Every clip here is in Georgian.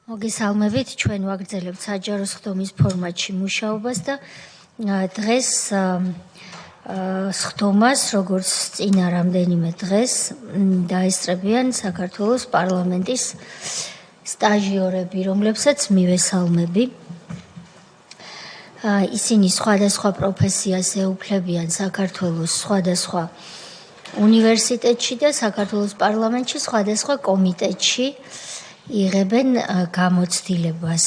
მოგესალმებით, ჩვენ ვაგრძელებთ საჯარო სხდომის ფორმატში მუშაობას და დღეს სხდომას, როგორც წინა რამდენიმე დღეს, დაესწრებიან საქართველოს პარლამენტის სტაჟიორები, რომლებსაც მივესალმები. ისინი სხვადასხვა პროფესიას ეუფლებიან საქართველოს სხვადასხვა უნივერსიტეტში და საქართველოს პარლამენტში სხვადასხვა კომიტეტში იღებენ გამოცდილებას.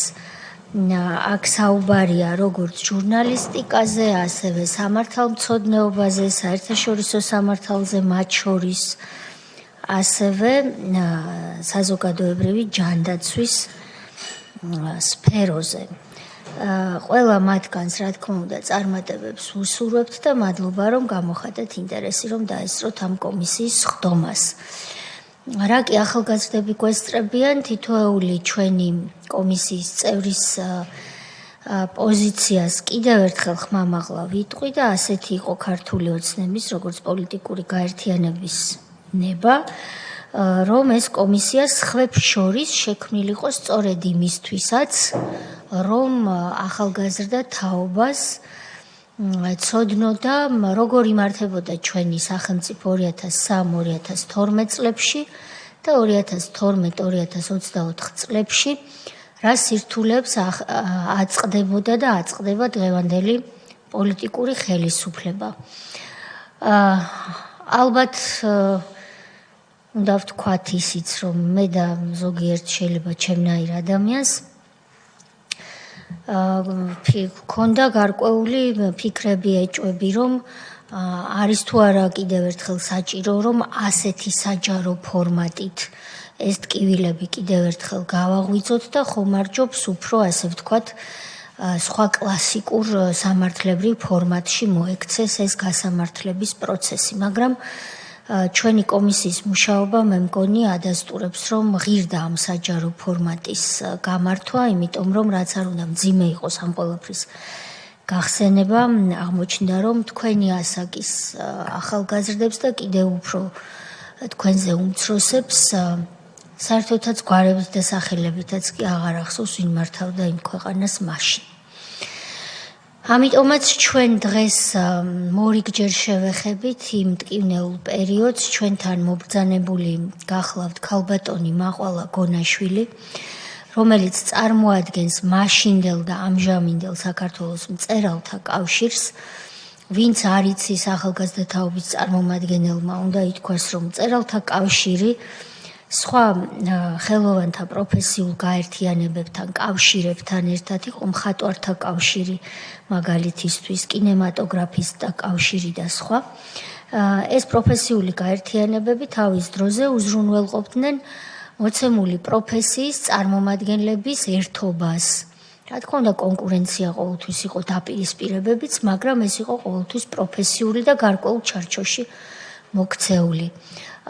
აქ საუბარია როგორც ჟურნალისტიკაზე, ასევე სამართალმცოდნეობაზე, საერთაშორისო სამართალზე, მათ შორის ასევე საზოგადოებრივი ჯანდაცვის სფეროზე. ყველა მათგანს, რა თქმა უნდა, წარმატებებს ვუსურვებთ და მადლობა, რომ გამოხატეთ ინტერესი, რომ დაესწროთ ამ კომისიის სხდომას. რა კი ახალგაზრდები გვესწრებიან, თითოეული ჩვენი კომისიის წევრის პოზიციას კიდევ ერთხელ ხმამაღლა ვიტყვი და ასეთი იყო ქართული ოცნების, როგორც პოლიტიკური გაერთიანების ნება, რომ ეს კომისია სხვებს შორის შექმნილიყო სწორედ იმისთვისაც, რომ ახალგაზრდა თაობას ცოდნოდა, როგორ იმართებოდა ჩვენი სახელმწიფო 2003-2012 წლებში და 2012-2024 წლებში, რა სირთულეებს აწყდებოდა და აწყდება დღევანდელი პოლიტიკური ხელისუფლება. ალბათ უნდა ვთქვათ ისიც, რომ მე და ზოგიერთ შეიძლება ჩემნაირ ადამიანს ქონდა გარკვეული ფიქრები, ეჭვები, რომ არის თუ არა კიდევ ერთხელ საჭირო, რომ ასეთი საჯარო ფორმატით ეს ტკივილები კიდევ ერთხელ გავაღვიძოთ და ხომ არ ჯობს უფრო, ასე ვთქვათ, სხვა კლასიკურ სამართლებრივ ფორმატში მოექცეს ეს გასამართლების პროცესი, მაგრამ ჩვენი კომისიის მუშაობა მე მგონი ადასტურებს, რომ ღირდა ამ საჯარო ფორმატის გამართვა, იმიტომ რომ რაც არ უნდა მძიმე იყოს ამ ყველაფრის გახსენება, აღმოჩნდა, რომ თქვენი ასაკის ახალგაზრდებს და კიდევ უფრო თქვენზე უმცროსებს საერთოდაც გვარებით და სახელებითაც კი აღარ ახსოვს, ვინ მართავდა იმ ქვეყანას მაშინ. ამიტომაც ჩვენ დღეს მორიგჯერ შევეხებით იმ მტკივნეულ პერიოდს, ჩვენთან მობრძანებული გახლავთ ქალბატონი მაყვალა გონაშვილი, რომელიც წარმოადგენს მაშინდელ და ამჟამინდელ საქართველოს მწერალთა კავშირს, ვინც არ იცის ახალგაზრდა თაობის წარმომადგენელმა, უნდა ითქვას, რომ მწერალთა კავშირი სხვა ხელოვანთა პროფესიულ გაერთიანებებთან, კავშირებთან ერთად იყო მხატვართა კავშირი, მაგალითისთვის კინემატოგრაფისტთა კავშირი და სხვა. ეს პროფესიული გაერთიანებები თავის დროზე უზრუნველყოფდნენ მოცემული პროფესიის წარმომადგენლების ერთობას. რა თქმა უნდა, კონკურენცია ყოველთვის იყო დაპირისპირებებიც, მაგრამ ეს იყო ყოველთვის პროფესიული და გარკვეულ ჩარჩოში მოქცეული.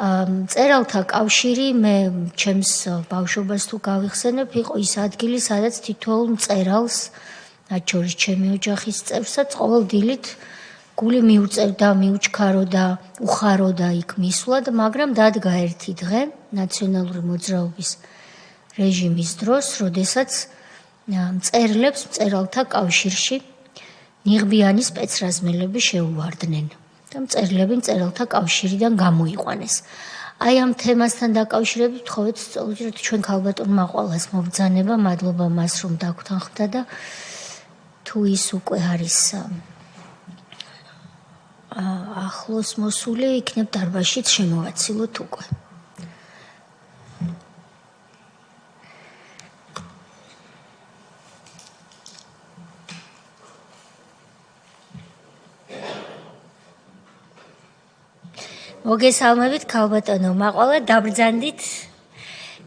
მწერალთა კავშირი, მე ჩემს ბავშვობას თუ გავიხსენებ, იყო ის ადგილი, სადაც თითოეულ მწერალს, მათ შორის ჩემი ოჯახის წევრსაც, ყოველ დილით გული მიუწევდა, მიუჩქაროდა, უხაროდა იქ მისვლად, მაგრამ დადგა ერთი დღე ნაციონალური მოძრაობის რეჟიმის დროს, როდესაც მწერლებს მწერალთა კავშირში ნიღბიანი სპეცრაზმელები შეუვარდნენ და მწერლები მწერალთა კავშირიდან გამოიყვანეს. აი ამ თემასთან დაკავშირებით ვთხოვეთ სწორედ ჩვენ ქალბატონ მაყვალას მობრძანება, მადლობა მას, რომ დაგვთანხმდა და თუ ის უკვე არის ახლოს მოსული, იქნებ დარბაზშიც შემოვაცილოთ უკვე. მოგესალმებით ქალბატონო მაყვალა, დაბრძანდით.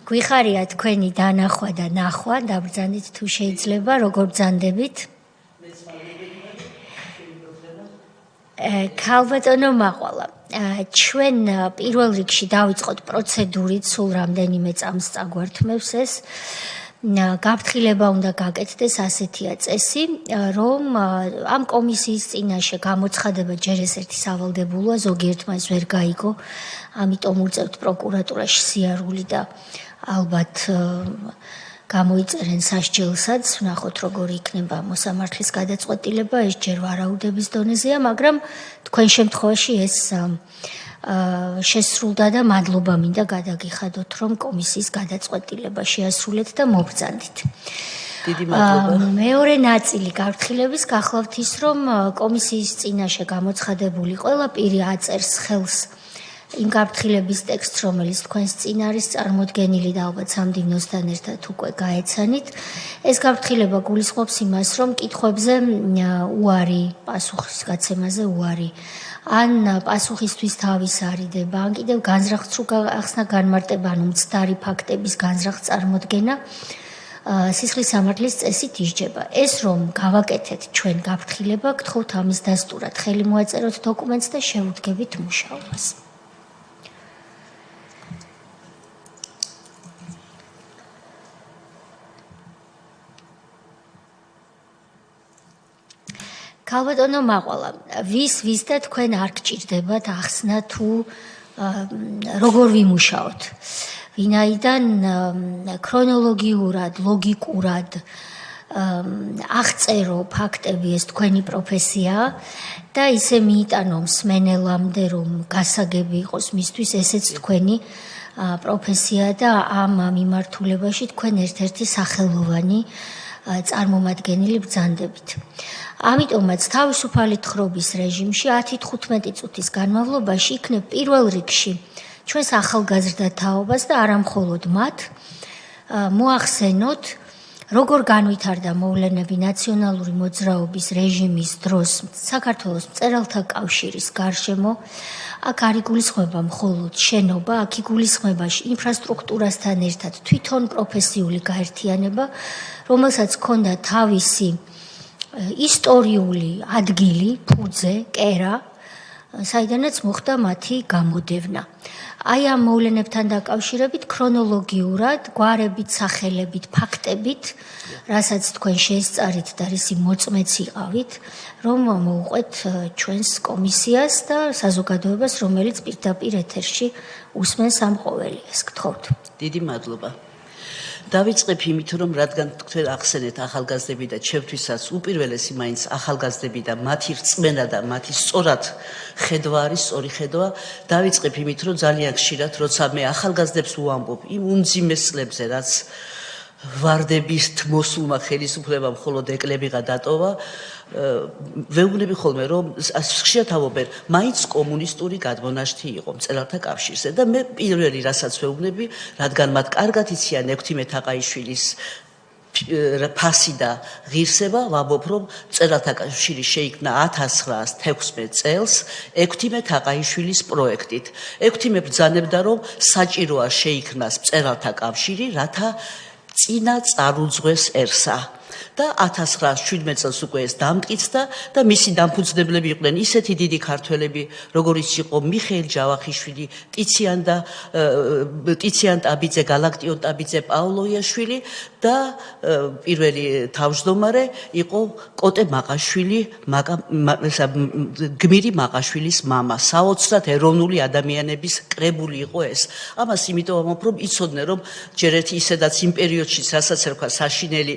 გვიხარია თქვენი დანახვა და ნახვა, დაბრძანდით თუ შეიძლება, როგორ ბრძანდებით? ქალბატონო მაყვალა, ჩვენ პირველ რიგში დავიწყოთ პროცედურით, სულ რამდენიმე წამს წაგვართმევს ეს. გაფრთხილება უნდა გაკეთდეს ასეთია წესი, რომ ამ კომისიის წინაშე გამოცხადება ჯერ ეს ერთი სავალდებულოა, ზოგიერთმა ეს ვერ გაიგო, ამიტომ უწევთ პროკურატურაში სიარული და ალბათ გამოიწერენ სასჯელსაც, ვნახოთ როგორი იქნება მოსამართლის გადაწყვეტილება, ეს ჯერ ვარაუდების დონეზეა, მაგრამ თქვენ შემთხვევაში ეს შესრულდა და მადლობა მინდა გადაგიხადოთ, რომ კომისიის გადაწყვეტილება შეასრულეთ და მობრძანდით. დიდი მადლობა. მეორე ნაწილი გაფრთხილების გახლავთ ის, რომ კომისიის წინაშე გამოცხადებული ყველა პირი აწერს ხელს იმ გაფრთხილების ტექსტს, რომელიც თქვენს წინ არის წარმოდგენილი და ალბათ სამდივნოსთან ერთად უკვე გაეცანით. ეს გაფრთხილება გულისხმობს იმას, რომ კითხვებზე უარი, პასუხის გაცემაზე უარი, ან პასუხისთვის თავის არიდება, ან კიდევ განზრახს რო ახსნა განმარტება, ანუ მცდარი ფაქტების განზრახს წარმოდგენა სისხლის სამართლის წესით ისჯება. ეს რომ გავაკეთეთ ჩვენ გაფრთხილება, გთხოვთ ამის დასტურად ხელი მოაწეროთ დოკუმენტს და შევუდგებით მუშაობას. ქალბატონო მაყვალა, ვის და თქვენ არ გჭირდებათ ახსნა თუ როგორ ვიმუშაოთ. ვინაიდან ქრონოლოგიურად, ლოგიკურად აღწერო ფაქტები ეს თქვენი პროფესიაა და ისე მიიტანო მსმენელამდე, რომ გასაგები იყოს მისთვის, ესეც თქვენი პროფესია და ამ მიმართულებაში თქვენ ერთ-ერთი სახელოვანი წარმომადგენელი ბრძანდებით. ამიტომაც თავისუფალი თხრობის რეჟიმში 10-15 წუთის განმავლობაში იქნებ პირველ რიგში ჩვენს ახალგაზრდა თაობას და არა მხოლოდ მათ მოახსენოთ, როგორ განვითარდა მოვლენები ნაციონალური მოძრაობის რეჟიმის დროს საქართველოს მწერალთა კავშირის გარშემო. აქ არ იგულისხმება მხოლოდ შენობა, აქ იგულისხმება ინფრასტრუქტურასთან ერთად თვითონ პროფესიული გაერთიანება, რომელსაც ჰქონდა თავისი ისტორიული ადგილი, ფუძე, კერა, საიდანაც მოხდა მათი გამოდევნა. აი ამ მოვლენებთან დაკავშირებით ქრონოლოგიურად, გვარებით, სახელებით, ფაქტებით, რასაც თქვენ შეესწარით და რისი მოწმეც იყავით, რომ მოუყვეთ ჩვენს კომისიას და საზოგადოებას, რომელიც პირდაპირ ეთერში უსმენს ამ ყოველიას. გთხოვთ. დიდი მადლობა. დავიწყებ იმით, რომ რადგან თქვენ ახსენეთ ახალგაზრდები და ჩემთვისაც უპირველესი მაინც ახალგაზრდები და მათი რწმენა და მათი სწორად ხედვა არის, სწორი ხედვა, დავიწყებ იმით, რომ ძალიან ხშირად, როცა მე ახალგაზრდებს უამბობ იმ უმძიმეს წლებზე, რაც ვარდებით მოსულმა ხელისუფლებამ მხოლოდ ეკლებიღა დატოვა, ვეუბნები ხოლმე, რომ ხშირად ავობენ, მაინც კომუნისტური გადმონაშთი იყო მწერალთა კავშირზე და მე პირველი რასაც ვეუბნები, რადგან მათ კარგად იციან ექვთიმე თაყაიშვილის ფასი და ღირსება, ვამბობ, რომ მწერალთა კავშირი შეიქმნა 1916 წელს ექვთიმე თაყაიშვილის პროექტით. ექვთიმე ბრძანებდა, რომ საჭიროა შეიქმნას მწერალთა კავშირი, რათა წინა წარუძღვეს ერსა. და 1917 წელს უკვე ეს დამტკიცდა და მისი დამფუძნებლები იყვნენ ისეთი დიდი ქართველები, როგორიც იყო მიხეილ ჯავახიშვილი, ტიციან ტაბიძე, გალაქტიონ ტაბიძე, პაოლოიაშვილი და პირველი თავმჯდომარე იყო კოტე მაყაშვილი, გმირი მაყაშვილის მამა. საოცრად ეროვნული ადამიანების კრებული იყო ეს. ამას იმიტომ ვამბობ, რომ იცოდნენ, რომ ჯერ ერთი ისედაც იმ პერიოდშიც, რასაც ერქვა საშინელი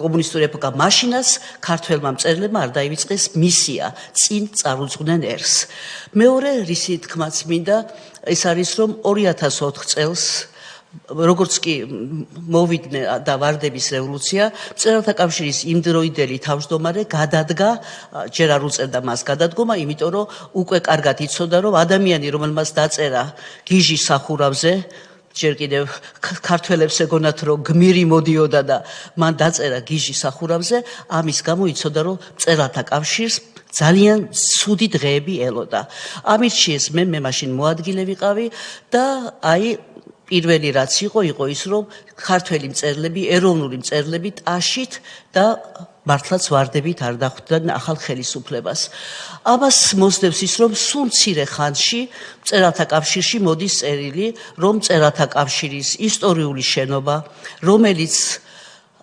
კომუნისტური ეპოქა, მაშინაც ქართველმა მწერლებმა არ დაივიწყეს მისია წინ წარუძღდნენ ერს. მეორე რისი თქმაც მინდა, ეს არის, რომ 2004 წელს როგორც კი მოვიდნენ და ვარდების რევოლუცია, მწერალთა კავშირის იმდროიდელი თავმჯდომარე გადადგა, ჯერ არ უწევდა მას გადადგომა, იმიტომ რომ უკვე კარგად იცოდა, რომ ადამიანი, რომელმაც დაწერა გიჟი სახურავზე, ჯერ კიდევ ქართველებს ეგონათ, რომ გმირი მოდიოდა და მან დაწერა გიჟი სახურავზე, ამის გამო იცოდა, რომ მწერალთა კავშირს ძალიან ცუდი დღეები ელოდა. ამით შეეს მე მაშინ მოადგილე ვიყავი და აი პირველი რაც იყო ის, რომ ქართველი მწერლები, ეროვნული მწერლები ტაშით და მართლაც ვარდებით არ დახვდნენ ახალ ხელისუფლებას. ამას მოსდევს ის, რომ სულ მცირე ხანში მწერალთა კავშირში მოდის წერილი, რომ მწერალთა კავშირის ისტორიული შენობა, რომელიც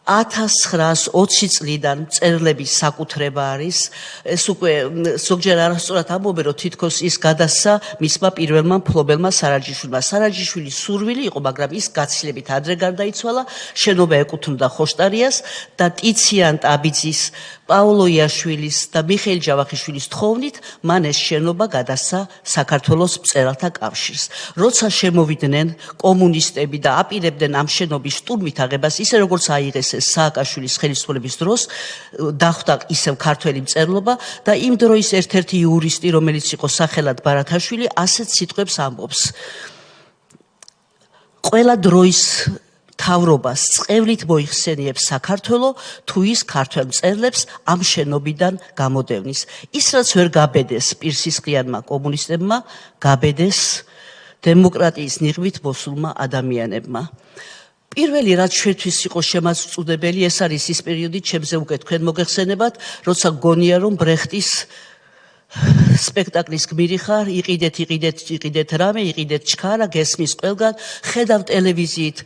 1920 წლიდან მწერლების საკუთრება არის. ეს უკვე ზოგჯერ არასწორად ამბობენ, რომ თითქოს ის გადასცა მისმა პირველმა მფლობელმა სარაჯიშვილმა. სარაჯიშვილის სურვილი იყო, მაგრამ ის გაცილებით ადრე გარდაიცვალა. შენობა ეკუთვნოდა ხოშტარიას და ტიციან ტაბიძის, პაოლო იაშვილის და მიხეილ ჯავახიშვილის თხოვნით მან ეს შენობა გადასცა საქართველოს მწერალთა კავშირს. როცა შემოვიდნენ კომუნისტები და აპირებდნენ ამ შენობის შტურმით აღებას, ისე როგორც აიღეს ეს სააკაშვილის ხელისუფლების დროს, დახვდა ისევ ქართველი მწერლობა და იმ დროის ერთ-ერთი იურისტი, რომელიც იყო სახელად ბარათაშვილი, ასეთ სიტყვებს ამბობს. ყველა დროის თავრობას წევლით მოიხსენიებს საქართველო, თუ ის ქართველ მწერლებს ამ შენობიდან გამოდევნის. ის რაც ვერ გაბედეს პირსისყრიანმა კომუნისტებმა, გაბედეს დემოკრატიის ნიღბით მოსულმა ადამიანებმა. პირველი რაც ჩვენთვის იყო შემაწუხებელი, ეს არის ის პერიოდი, ჩემზე უკვე თქვენ მოგეხსენებათ, როცა გონია რომ ბრეხტის სპექტაკლის გმირი ხარ, იყიდეთ რამე, იყიდეთ ჩქარა, გესმის ყველგან, ხედავ ტელევიზიით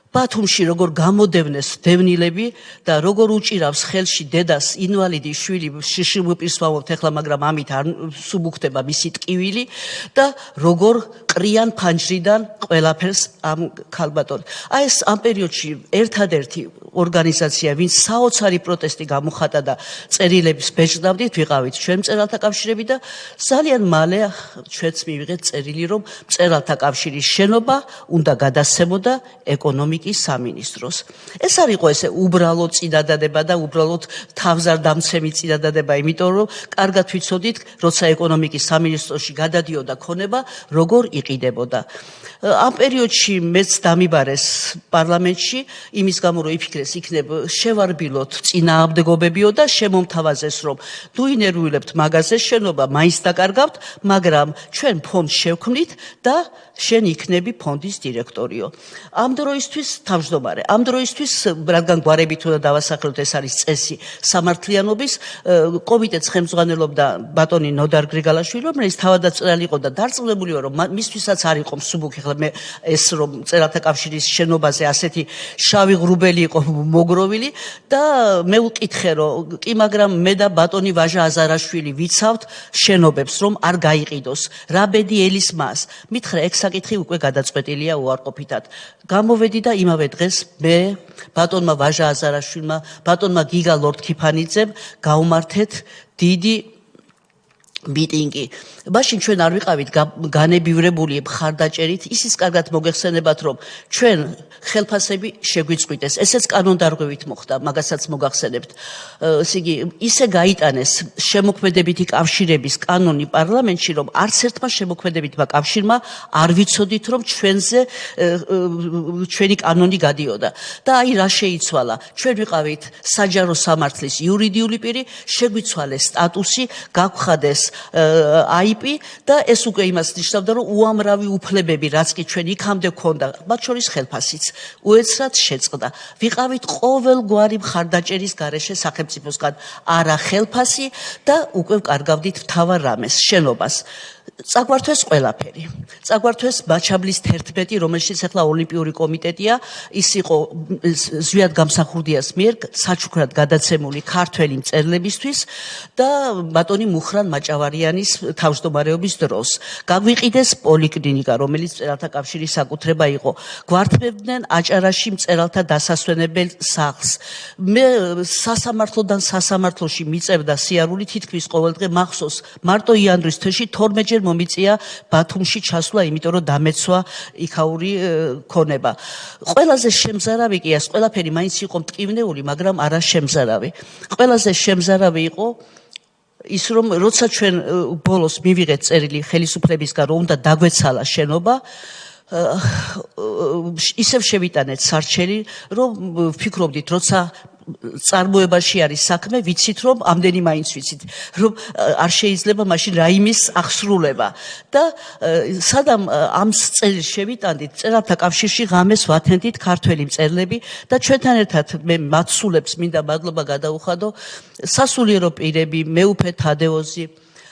ბათუმში როგორ გამოდევნეს დევნილები და როგორ უჭირავს ხელში დედას ინვალიდი შვილი, შიშიმოპირსვავობთ ახლა, მაგრამ ამით არ სუბუქდება მისი ტკივილი და როგორ ყრიან ფანჯრიდან ყველაფერს ამ ქალბატონი. აი ეს ამ პერიოდში ერთადერთი ორგანიზაცია, ვინც საოცარი პროტესტი გამოხატა და წერილებს ბეჭდავდით, ვიყავით ჩვენ მწერალთა კავშირები და ძალიან მალე ჩვენც მივიღეთ წერილი, რომ მწერალთა კავშირის შენობა უნდა გადასცემოდა ეკონომიკის სამინისტროს. ეს არ იყო ესე უბრალო წინადადება და უბრალოდ თავზარდამცემი წინადადება, იმიტომ რომ კარგად ვიცოდით, როცა ეკონომიკის სამინისტროში გადადიოდა ქონება, როგორ იყიდებოდა. ამ პერიოდში მეც დამიბარეს პარლამენტში, იმის გამო რომ იფიქრეს იქნებ შევარბილოთ წინააღმდეგობებიო და შემომთავაზეს რომ თუ ინერვიულებთ მაგაზე შენობა მაინც დაკარგავთ, მაგრამ ჩვენ ფონდს შევქმნით და შენ იქნები ფონდის დირექტორიო. ამ დროისთვის თავმჯდომარე, ამ დროისთვის რადგან გვარებით უნდა დავასახელოთ, ეს არის წესი სამართლიანობის, კომიტეტს ხელმძღვანელობდა ბატონი ნოდარ გრიგალაშვილი, რომელიც თავადამსწრელი იყო და დარწმუნებული ვარ, რომ მისთვისაც არ იყო მსუბუქი, ხლა მე ეს რომ მწერალთა კავშირის შენობაზე ასეთი შავი ღრუბელი იყო მოგროვილი და მე ვკითხე, რომ კი, მაგრამ მე და ბატონი ვაჟა აზარაშვილი ვიცავთ შენობებს, რომ არ გაიყიდოს. რა ბედი ელის მას? მითხრა, ეგ საკითხი უკვე გადაწყვეტილია უარყოფითად. გამოვედი და იმავე დღეს მე ბატონმა ვაჟა აზარაშვილმა, ბატონმა გიგა ლორდ-ქიფანიძემ გავმართეთ დიდი მიტინგი. მაშინ ჩვენ არ ვიყავით განებივრებული მხარდაჭერით, ისიც კარგად მოგეხსენებათ, რომ ჩვენ ხელფასები შეგვიწყვიტეს. ესეც კანონდარღვევით მოხდა, მაგასაც მოგახსენებთ. ისე გაიტანეს შემოქმედებითი კავშირების კანონი პარლამენტში, რომ არც ერთმა შემოქმედებითმა კავშირმა არ ვიცოდით, რომ ჩვენი კანონი გადიოდა. და აი რა შეიცვალა. ჩვენ ვიყავით საჯარო სამართლის იურიდიული პირი, შეგვიცვალეს სტატუსი, გაგვხადეს IP და ეს უკვე იმას ნიშნავდა, რომ უამრავი უფლებები, რაც კი ჩვენ იქამდე გვქონდა, მათ შორის ხელფასიც უეცრად შეწყდა. ვიყავით ყოველგვარი მხარდაჭერის გარეშე სახელმწიფოსგან, არა ხელფასი და უკვე ვკარგავდით მთავარ რამეს, შენობას. წაგვართვეს ყველაფერი. წაგვართვეს მაჩაბლის 11, რომელშიც ახლა ოლიმპიური კომიტეტია, ის იყო ზვიად გამსახურდიას მიერ საჩუქრად გადაცემული ქართველი მწერლებისთვის და ბატონი მუხრან მაჭავარიანის თავმჯდომარეობის დროს. გაგვიყიდეს პოლიკლინიკა, რომელიც მწერალთა კავშირის საკუთრება იყო. გვართმევდნენ აჭარაში მწერალთა დასასვენებელ სახლს. მე სასამართლოდან სასამართლოში მიწევდა სიარული თითქმის ყოველდღე მახსოვს, მარტო იანვრის თვეში 12 ჯერ მომიწია ბათუმში ჩასვლა, იმიტომ რომ დამეცვა იქაური ქონება. ყველაზე შემზარავი კი ეს ყველაფერი მაინც იყო მტკივნეული, მაგრამ არა შემზარავი. ყველაზე შემზარავი იყო ის, რომ როცა ჩვენ ბოლოს მივიღეთ წერილი ხელისუფლებისგან, რომ უნდა დაგვეცალა შენობა, ისევ შევიტანეთ სარჩელი, რომ ვფიქრობდით, როცა წარმოებაში არის საქმე, ვიცით, რომ ამდენი მაინც ვიცით, რომ არ შეიძლება მაშინ რაიმის აღსრულება. და სადამ ამ წერილს შევიტანდით, მწერალთა კავშირში ღამეს ვათენდით ქართველი მწერლები და ჩვენთან ერთად მე მაცულებს მინდა მადლობა გადაუხადო, სასულიერო პირები, მეუფე თადეოზი,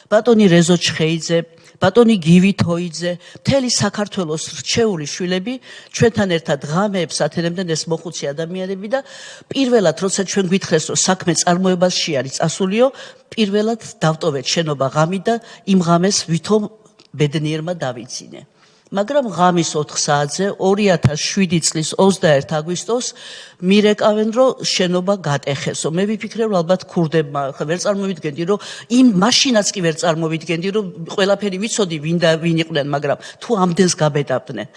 ბატონი რეზო ჩხეიძე, ბატონი გივი თოიძე, მთელი საქართველოს რჩეული შვილები ჩვენთან ერთად ღამეებს ათენებდნენ ეს მოხუცი ადამიანები და პირველად როცა ჩვენ გვითხრეს რომ საქმე წარმოებაში არის წასულიო, პირველად დავტოვეთ შენობა ღამით და იმ ღამეს ვითომ ბედნიერმა დავიცინე. მაგრამ ღამის 4 საათზე 2007 წლის 21 აგვისტოს მირეკავენ რომ შენობა გატეხესო. მე ვიფიქრე რომ ალბათ ქურდებმა ვერ წარმოვიდგენდი რომ იმ მაშინაც კი ვერ წარმოვიდგენდი რომ ყველაფერი ვიცოდი ვინ იყვნენ, მაგრამ თუ ამდენს გაბედავდნენ.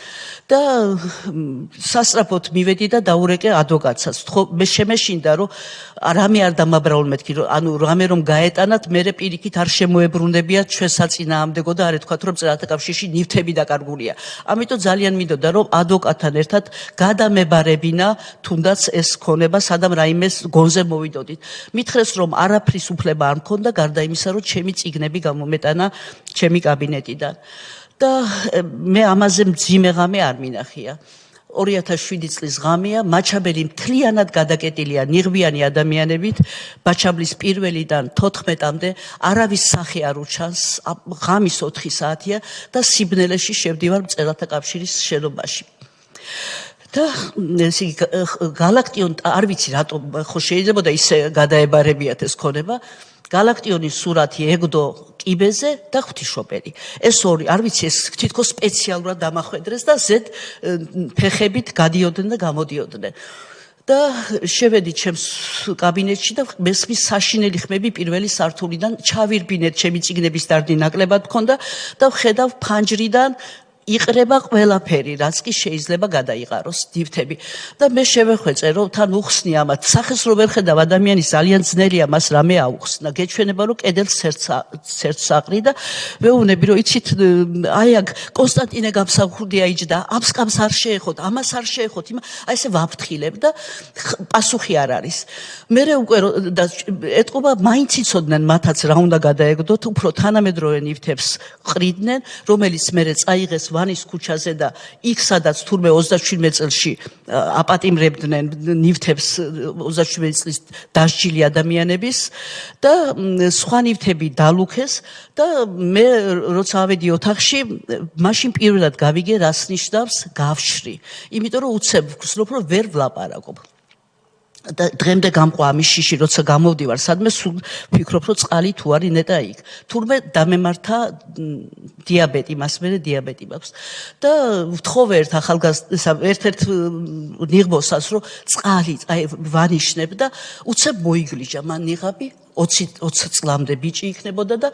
და სასწრაფოდ მივედი და დაურეკე ადვოკატსაც. მე შემეშინდა რომ რამე არ დამაბრალონ მეთქი რომ ანუ რამე რომ გაეტანათ, მე პირიქით არ შემოებრუნებიათ ჩვენ საწინააღმდეგო და არ ეთქვათ რომ მწერალთა კავშირში ნივთები დაკარგულია. ამიტომ ძალიან მინდოდა რომ ადვოკატთან ერთად გადამებარებინა თუნდაც ეს ქონება სადამ რაიმეს გონზე მოვიდოდით. მითხრეს რომ არაფრის უფლება არ მქონდა გარდა იმისა რომ ჩემი წიგნები გამომეტანა ჩემი კაბინეტიდან. და მე ამაზე მძიმე ღამე არ მინახია. 2007 წლის ღამეა, მაჩაბელი მთლიანად გადაკეტილია ნიღბიანი ადამიანებით, მაჩაბლის პირველიდან 14-მდე არავის სახე არ უჩანს, ღამის 4 საათია და სიბნელეში შევდივარ მწერალთა კავშირის შენობაში. და გალაქტიონ არ ვიცი რატომ ხო შეიძლებოდა ისე გადაებარებიათ ეს ქონება. გალაქტიონის სურათი ეგდო კიბეზე და ღვთისმშობელი. ეს ორი, არ ვიცი, ეს თითქოს სპეციალურად დამახვედრეს და ზედ ფეხებით გადიოდნენ და გამოდიოდნენ. და შევედი ჩემს კაბინეტში და მესმის საშინელი ხმები პირველი სართულიდან ჩავირბინეთ, ჩემი წიგნების დარდი ნაკლებად მქონდა და ვხედავ ფანჯრიდან იყრება ყველაფერი, რაც კი შეიძლება გადაიყაროს ნივთები. და მე შევეხვეწე, რომ თან უხსნი ამათ. სახეს რო ვერ ხედავ ადამიანის ძალიან ძნელია მას რამე აუხსნა. გეჩვენება რომ კედელს სერცს აყრი და ვეუბნები რომ იცით აი აქ კონსტანტინე გამსახურდია იჯდა, ამ სკამს არ შეეხოთ, ამას არ შეეხოთ, აი ესე ვაფრთხილებ და პასუხი არ არის. მე უკვე და ეტყობა მაინც იცოდნენ მათაც რა უნდა გადაეგდოთ, უფრო თანამედროვე ნივთებს ყრიდნენ, რომელიც მერე წაიღეს ვანის ქუჩაზე და იქ სადაც თურმე 27 წელში აპატიმრებდნენ ნივთებს 27 წლის დასჯილი ადამიანების და სხვა ნივთები დალუქეს და მე როცა ავედი ოთახში მაშინ პირველად გავიგე რას ნიშნავს გავშრი. იმიტომ რომ უცებ ვგრძნობ რომ ვერ ვლაპარაკობ. და დღემდე გამყვა ამის შიში, როცა გამოვდივარ სადმე, სულ ვფიქრობ, რომ წყალი თუ არის ნეტა იქ. თურმე დამემართა დიაბეტი, მას მერე დიაბეტი მაქვს. და ვთხოვე ერთ-ერთ ნიღბოსას, რომ წყალი ვანიშნებ და უცებ მოიგლიჯა მან ნიღაბი. 20 წლამდე ბიჭი იქნებოდა და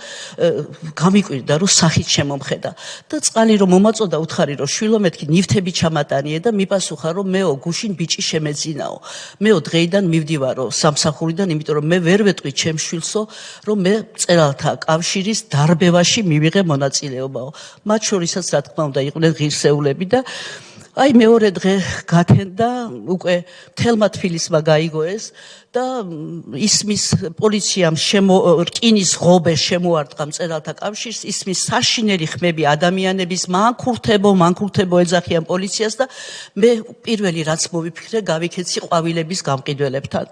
გამიკვირდა რომ სახით შემომხედა და წყალი რომ მომაწოდა უთხარი რომ შვილო მეთქი ნივთები ჩამატანიე და მიპასუხა რომ მეო გუშინ ბიჭი შემეძინაო მეო დღეიდან მივდივარო სამსახურიდან იმიტომ რომ მე ვერ ვეტყვი ჩემ შვილსო რომ მე მწერალთა კავშირის დარბევაში მივიღე მონაწილეობაო მათ შორისაც რა თქმა უნდა იყვნენ ღირსეულები და აი მეორე დღე გათენდა უკვე მთელმა თბილისმა გაიგო ეს და ისმის პოლიციამ რკინის ღობე შემოარტყა მწერალთა კავშირს ისმის საშინელი ხმები ადამიანების მანქურთებო ეძახიან პოლიციას და მე პირველი რაც მოვიფიქრე გავიქეცი ყვავილების გამყიდველებთან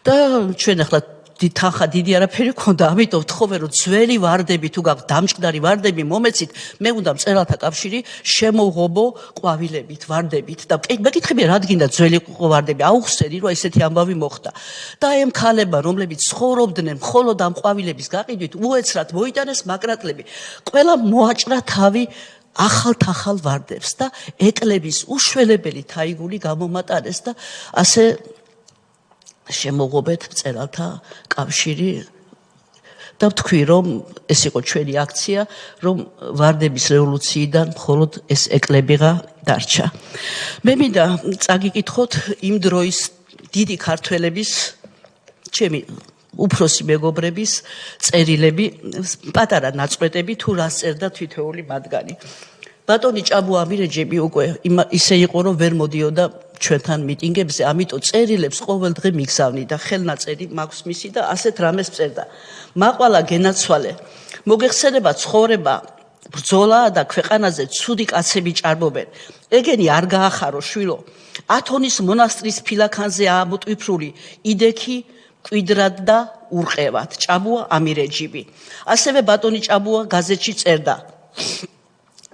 და ჩვენ ახლა თანხა დიდი არაფერი ქონდა, ამიტომ ვთხოვე რომ ძველი ვარდები თუ გაქვთ დამჭყდარი ვარდები მომეცით, მე უნდა მწერალთა კავშირი შემოვღობო ყვავილებით, ვარდებით და მეკითხები რა გინდა ძველი ვარდები, აუხსენი რომ ესეთი ამბავი მოხდა. და აი ამ ქალებმა რომლებიც ცხოვრობდნენ მხოლოდ ამ ყვავილების გაყიდვით, უეცრად მოიტანეს მაკრატლები. ყველა მოაჭრა თავი ახალ ვარდებს და ეკლების უშველებელი თაიგული გამომატანეს და ასე შემოღობეთ მწერალთა კავშირი და ვთქვი რომ ეს იყო ჩვენი აქცია რომ ვარდების რევოლუციიდან მხოლოდ ეს ეკლebიღა დარჩა. მე მინდა წაგიკითხოთ იმ დროის დიდი ქართველების ჩემი უფროსი მეგობრების წერილები, პატარა ნაწყვეტები თუ რას წერდა თითოეული მათგანი. ბატონი ჭაბუ ამირეჯები უკვე ისე იყო რომ ვერ მოდიოდა ჩვენთან მიტინგებზე, ამიტომ წერილებს ყოველ დღე მიგზავნი და ხელნაწერი მაქვს მისი და ასეთ რამეს წერდა. მაყვალა გენაცვალე, მოგეხსენება ცხოვრება, ბრძოლაა და ქვეყანაზე ცუდი კაცები ჭარბობენ. ეგენი არ გაახარო შვილო. ათონის მონასტრის ფილაქანზე ამოტვიფრული იდექი კვიდრად და ურყევად. ჭაბუა ამირეჯიბი. ასევე ბატონი ჭაბუა გაზეთში წერდა.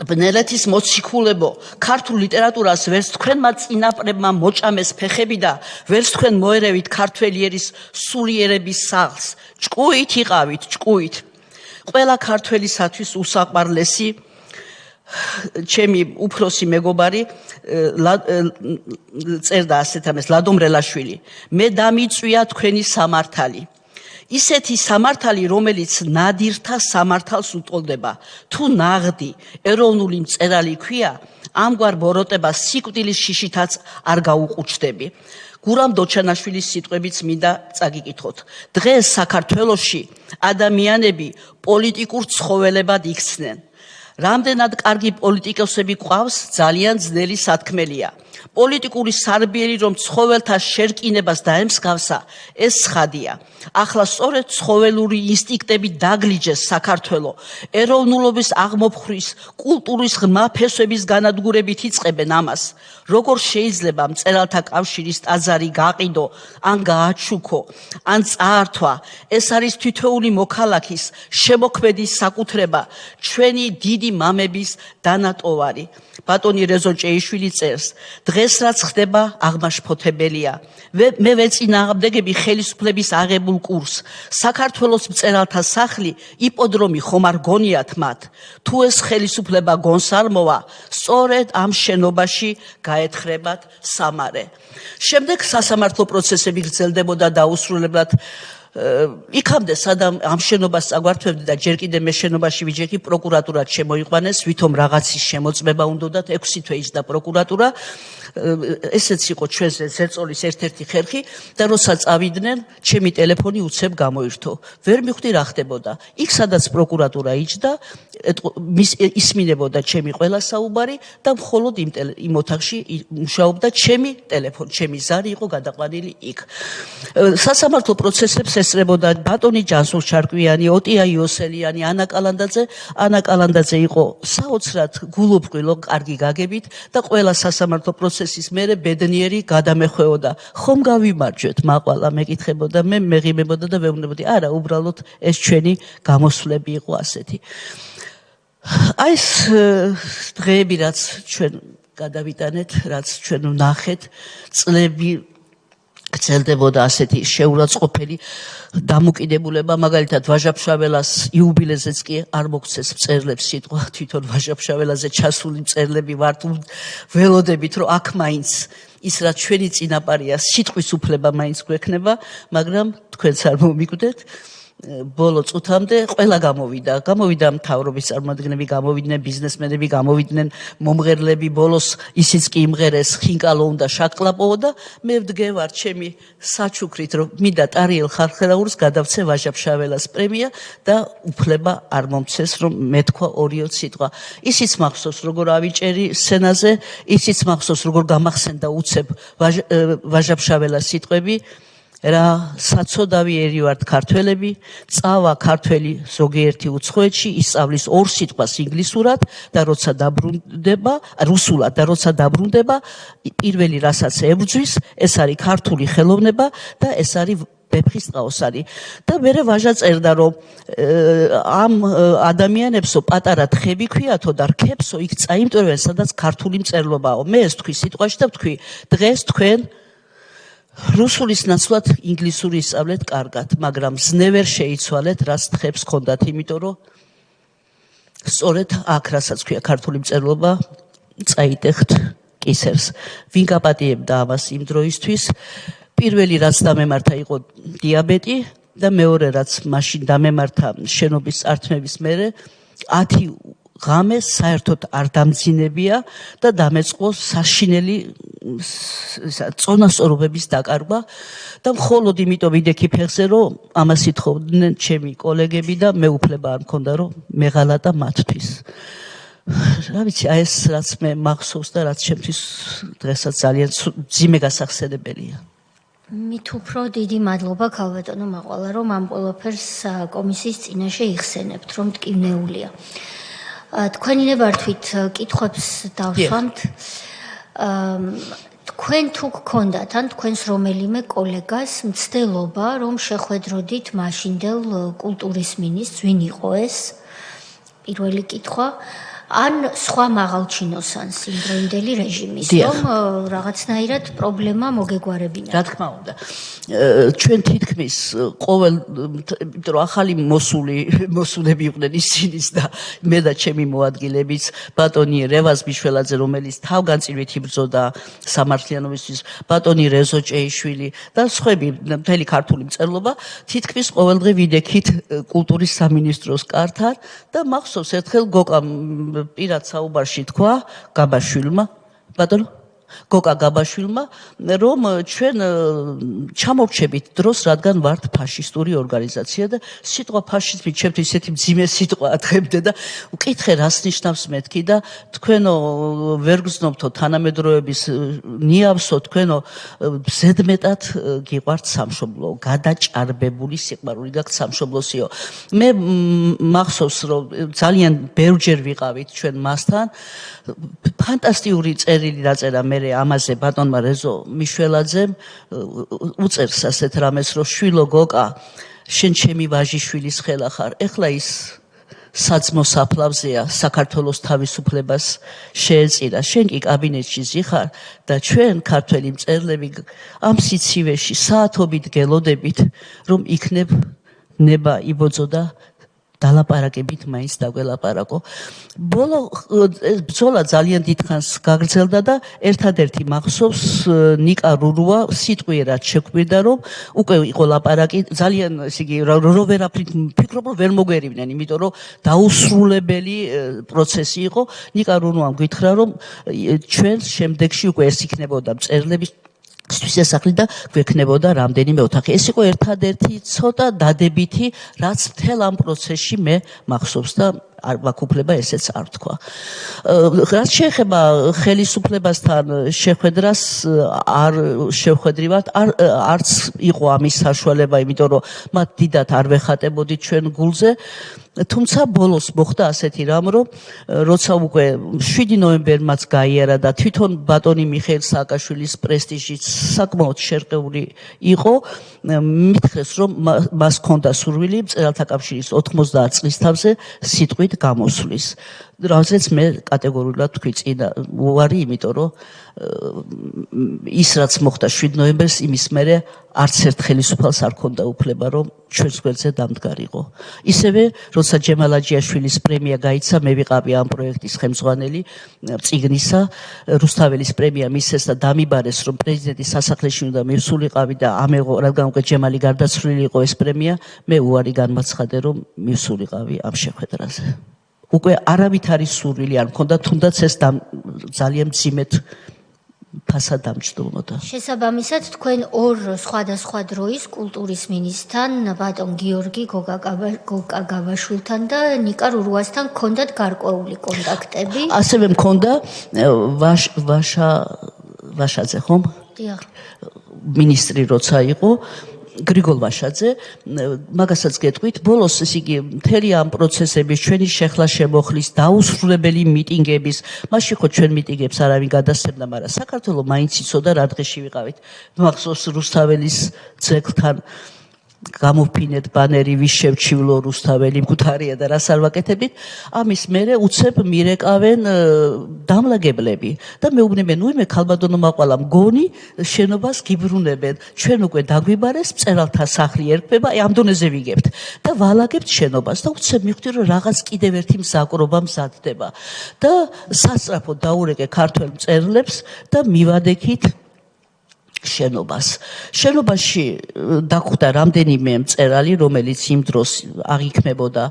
ბნელეთის მოციქულებო, ქართულ ლიტერატურას ვერც თქვენმა წინაპრებმა მოჭამეს ფეხები და ვერც თქვენ მოერევით ქართველიერის სულიერების სახლს. ჭკუით იყავით, ჭკუით. ყველა ქართველისათვის უსაყვარლესი ჩემი უფროსი მეგობარი წერდა ასეთ ამას ლადომრელაშვილი. მე დამიწვია თქვენი სამართალი. ისეთი სამართალი, რომელიც ნადირთა სამართალს უტოლდება. თუ ნაღდი ეროვნული მწერალი ქვია, ამგვარ ბოროტებას სიკვდილის შიშითაც არ გაუყუჩდები. გურამ დოჩანაშვილის სიტყვებიც მინდა წაგიკითხოთ. დღეს საქართველოში ადამიანები პოლიტიკურ ცხოველებად იქცნენ. რამდენად კარგი პოლიტიკოსები გვყავს, ძალიან ძნელი სათქმელია. პოლიტიკური სარბიელი რომ ცხოველთა შერკინებას დაემსგავსა, ეს ცხადია. ახლა სწორედ ცხოველური ინსტინქტები დაგლიჯეს საქართველო. ეროვნულობის აღმოფხვრის, კულტურის ღრმა ფესვების განადგურებით იწყებენ ამას. როგორ შეიძლება მწერალთა კავშირის ტაძარი გაყიდო, ან გააჩუქო, ან წაართვა? ეს არის თითოეული მოქალაქის შემოქმედის საკუთრება, ჩვენი დიდი მამების დანატოვარი. ბატონი რეზო ჭეიშვილი წერს, დღეს რაც ხდება აღმაშფოთებელია. მე ვეწინააღმდეგები ხელისუფლების აღებულ კურსს. საქართველოს მწერალთა სახლი იპოდრომი ხომ არ გონიათ მათ? თუ ეს ხელისუფლება გონს არ მოვა, სწორედ ამ შენობაში გაეთხრებათ სამარე. შემდეგ სასამართლო პროცესები გრძელდებოდა დაუსრულებლად. იქამდე სადამ ამ შენობას წაგვართვებდი და ჯერ კიდე მე შენობაში ვიჯექი, პროკურატურა შემოიყვანეს, ვითომ რაღაცის შემოწმება უნდათ, 6 თვე იჯდა პროკურატურა. ესეც იყო ჩვენზე ზერწოლის ერთ-ერთი ხერხი და როცა წავიდნენ, ჩემი ტელეფონი უცებ გამოირთო. ვერ მივხვდი რა ხდებოდა. იქ სადაც პროკურატურა იჯდა, ისმინებოდა ჩემი ყველა საუბარი და მხოლოდ იმ ოთახში მუშაობდა ჩემი ტელეფონი, ჩემი ზარი იყო გადაყვანილი იქ. სასამართლო პროცესებს ესწრებოდა ბატონი ჯანსუღ ჩარკვიანი, ოტია იოსელიანი, ანა კალანდაძე. ანა კალანდაძე იყო საოცრად გულუბრყვილო, კარგი გაგებით და ყველა სასამართლო პროცესის მერე ბედნიერი გადამეხვეოდა. ხომ გავიმარჯვეთ, მაყვალა მეკითხებოდა, მე მეღიმებოდა და ვეუბნებოდი, არა, უბრალოდ ეს ჩვენი გამოსვლები იყო ასეთი. აი ეს დღეები, რაც ჩვენ გადავიტანეთ, რაც ჩვენ ვნახეთ, წლები გრძელდებოდა ასეთი შეურაცხყოფელი დამოკიდებულება, მაგალითად ვაჟა-ფშაველას იუბილეზეც კი არ მოგცეს მწერლებს სიტყვა, თვითონ ვაჟა-ფშაველაზე ჩასული მწერლები ვართ, ველოდებით რომ აქ მაინც ის რაც ჩვენი წინაპარია, სიტყვის უფლება მაინც გვექნება, მაგრამ თქვენც არ მომიკვდეთ. ბოლო წუთამდე ყველა გამოვიდა მთავრობის წარმომადგენლები, გამოვიდნენ ბიზნესმენები, გამოვიდნენ მომღერლები, ბოლოს ისიც კი იმღერეს, ხინკალო უნდა შაკკლაპოვო და მე ვდგევარ ჩემი საჩუქრით, რომ მინდა ტარიელ ხალხელაურს გადავცე ვაჟა-ფშაველას პრემია და უფლება არ მომცეს, რომ მეთქვა ორიო სიტყვა. ისიც მახსოვს, როგორ ავიჭერი სცენაზე, ისიც მახსოვს, როგორ გამახსენდა უცებ ვაჟა-ფშაველას სიტყვები. რა საწოდავიერი ვართ ქართველები, წავა ქართველი ზოგიერთი უცხოეთში, ისწავლის ორ სიტყვას ინგლისურად და როცა დაბრუნდება, რუსულად და როცა დაბრუნდება, პირველი რასაც ებრძვის, ეს არის ქართული ხელოვნება და ეს არის ვეფხისტყაოსანი. და მერე ვაჟა წერდა, რომ ამ ადამიანებსო პატარა თხები ქვიათო და რქებსო იქ წაიმტვერებენ, სადაც ქართული მწერლობაო. მე ეს თქვი სიტყვაში და ვთქვი, დღეს თქვენ რუსულის ნაცვლად ინგლისური ისწავლეთ კარგად, მაგრამ ზნევერ შეიცვალეთ, რაც თხებს ხონდათ, იმიტომ რომ სწორედ აქ, რასაც ქვია ქართული მწერლობა, წაიტეხთ კისერს. ვინ გაპატიებდა ამას იმ დროისთვის? პირველი რაც დამემართა იყო დიაბეტი და მეორე რაც მაშინ დამემართა შენობის წართმების მერე 10 ღამე საერთოდ არ დამძინებია და დამეწყო საშინელი წონასწორობების დაკარგვა და მხოლოდ იმიტომ ვიდექი ფეხზე, რომ ამას ითხოვდნენ ჩემი კოლეგები და მე უფლება არ მქონდა, რომ მეღალატა მათთვის. რა ვიცი, აი ეს რაც მე მახსოვს და რაც ჩემთვის დღესაც ძალიან ძიმე გასახსენებელია. მით უფრო დიდი მადლობა ქალბატონო მაყვალა, რომ ამ ყველაფერს კომისიის წინაშე იხსენებთ, რომ მტკივნეულია. თქვენი ნებართვით კითხვებს დავსვამთ. თქვენ თუ გქონდათ ან თქვენს რომელიმე კოლეგას მცდელობა, რომ შეხვედროდით მაშინდელ კულტურის მინისტრს, ვინ იყო ეს? პირველი კითხვა. ან სხვა მაღალჩინოსანს იმდროინდელი რეჟიმის, რომ რაღაცნაირად პრობლემა მოგეგვარებინა. რა თქმა უნდა. ჩვენ თითქმის ყოველ, იმიტომ რომ ახალი მოსულები იყვნენ ისინიც და მე და ჩემი მოადგილებიც, ბატონი რევაზ მიშველაძე, რომელიც თავგანწირვით იბრძოდა სამართლიანობისთვის, ბატონი რეზო ჭეიშვილი და სხვები, მთელი ქართული მწერლობა, თითქმის ყოველდღე ვიდექით კულტურის სამინისტროს კართან და მახსოვს ერთხელ გოკამ პირად საუბარში თქვა გაბაშვილმა, ბატონო გოკა გაბაშვილმა, რომ ჩვენ ჩამორჩებით დროს, რადგან ვართ ფაშისტური ორგანიზაცია და სიტყვა ფაშიზმი ჩემთვის ისეთი მძიმე სიტყვაა დღემდე და უკითხე რას ნიშნავს მეთქი და თქვენო ვერ გრძნობთო თანამედროვეების ნიავსო, თქვენო ზედმეტად გიყვართ სამშობლო, გადაჭარბებული სიყვარული გაქვთ სამშობლოსიო. მე მახსოვს, რომ ძალიან ბევრჯერ ვიყავით ჩვენ მასთან, ფანტასტიკური წერილი დაწერა მე ამაზე ბატონმა რეზო მიშველაძემ უწერს ასეთ რამეს, რომ შვილო გოკა, შენ ჩემი ვაჟიშვილის ხელა ხარ, ეხლა ის საძმო საფლავზეა, საქართველოს თავისუფლებას შეეწირა, შენ კი კაბინეტში ზიხარ და ჩვენ ქართველი მწერლები ამ სიცივეში საათობით გელოდებით, რომ იქნებ ნება იბოძოდა დალაპარაკებით მაინც დაგველაპარაკო. ბოლო ბრძოლა ძალიან დიდხანს გაგრძელდა და ერთადერთი მახსოვს ნიკა რურუა სიტყვიერად შეგვირდა, რომ უკვე იყო ლაპარაკი, ძალიან ესე იგი რო ვერაფრით ფიქრობ, რომ ვერ მოგვერივნენ, იმიტომ რომ დაუსრულებელი პროცესი იყო. ნიკა რურუამ გითხრა, რომ ჩვენ შემდეგში უკვე ეს იქნებოდა მწერლების სახლი და გვექნებოდა რამდენიმე ოთახი. ეს იყო ერთადერთი ცოტა დადებითი, რაც მთელ ამ პროცესში მე მახსოვს და აქ უფლება ესეც არ თქვა. რაც შეეხება ხელისუფლებასთან შეხვედრას, არ შევხვედრივართ, არც იყო ამის საშუალება, იმიტომ რომ მათ დიდად არ ვეხატებოდით ჩვენ გულზე. თუმცა ბოლოს მოხდა ასეთი რამ, რომ როცა უკვე 7 ნოემბერმაც გაიარა და თვითონ ბატონი მიხეილ სააკაშვილის პრესტიჟიც საკმაოდ შერყეული იყო, მითხრეს, რომ მას ჰქონდა სურვილი მწერალთა კავშირის 90 წლის თავზე სიტყვით გამოსვლის. რაზეც მე კატეგორიულად თქვი წინა უარი, იმიტომ რომ ის რაც მოხდა 7 ნოემბერს, იმის მერე არც ერთ ხელისუფალს არ ჰქონდა უფლება, რომ ჩვენს გვერდზე დამდგარიყო. ისევე, როცა ჯემალ აჯიაშვილის პრემია გაიცა, მე ვიყავი ამ პროექტის ხელმძღვანელი წიგნისა, რუსთაველის პრემია მისცეს და დამიბარეს, რომ პრეზიდენტის სასახლეში უნდა მივსულიყავი და ამეღო, რადგან უკვე ჯემალი გარდაცვლილი იყო ეს პრემია, მე უარი განმაცხადე, რომ მივსულიყავი ამ შეხვედრაზე. უკვე არავით არის სურვილი არ მქონდა, თუნდაც ეს ძალიან მძიმედ ფასად დამჯდომოდა. შესაბამისად, თქვენ ორ სხვადასხვა დროის კულტურის მინისტრთან, ბატონ გიორგი გოგა გაბაშვილთან და ნიკა რურუასთან ჰქონდათ გარკვეული კონტაქტები. ასევე მქონდა ვაშაძე, ხომ? დიახ. მინისტრი როცა იყო, გრიგოლ ვაშაძე, მაგასაც გეტყვით, ბოლოს ეს იგი მთელი ამ პროცესების, ჩვენი შეხლა შემოხლის, დაუსრულებელი მიტინგების, მაშინ ხო ჩვენ მიტინგებს არავინ გადასცემდა, მაგრამ საქართველოს მაინც იცოდა რა დღეში ვიყავით. მახსოვს რუსთაველის ძეგლთან გამოფინეთ ბანერი ვის შევჩივლო რუსთაველი მგუთარია და რას არ ვაკეთებით, ამის მერე უცებ მირეკავენ დამლაგებლები და მეუბნებენ, უიმე ქალბატონო მაყვალა მგონი შენობას გიბრუნებენ, ჩვენ უკვე დაგვიბარეს, მწერალთა სახლი ერქვა, ამ დონეზე ვიგებთ და ვალაგებთ შენობას და უცებ მივხვდი, რომ რაღაც კიდევ ერთი მზაკრობა მზადდება და სასწრაფოდ დაურეკე ქართველ მწერლებს და მივადექით შენობაში დაგხვდა რამდენიმე მწერალი, რომელიც იმ დროს აღიქმებოდა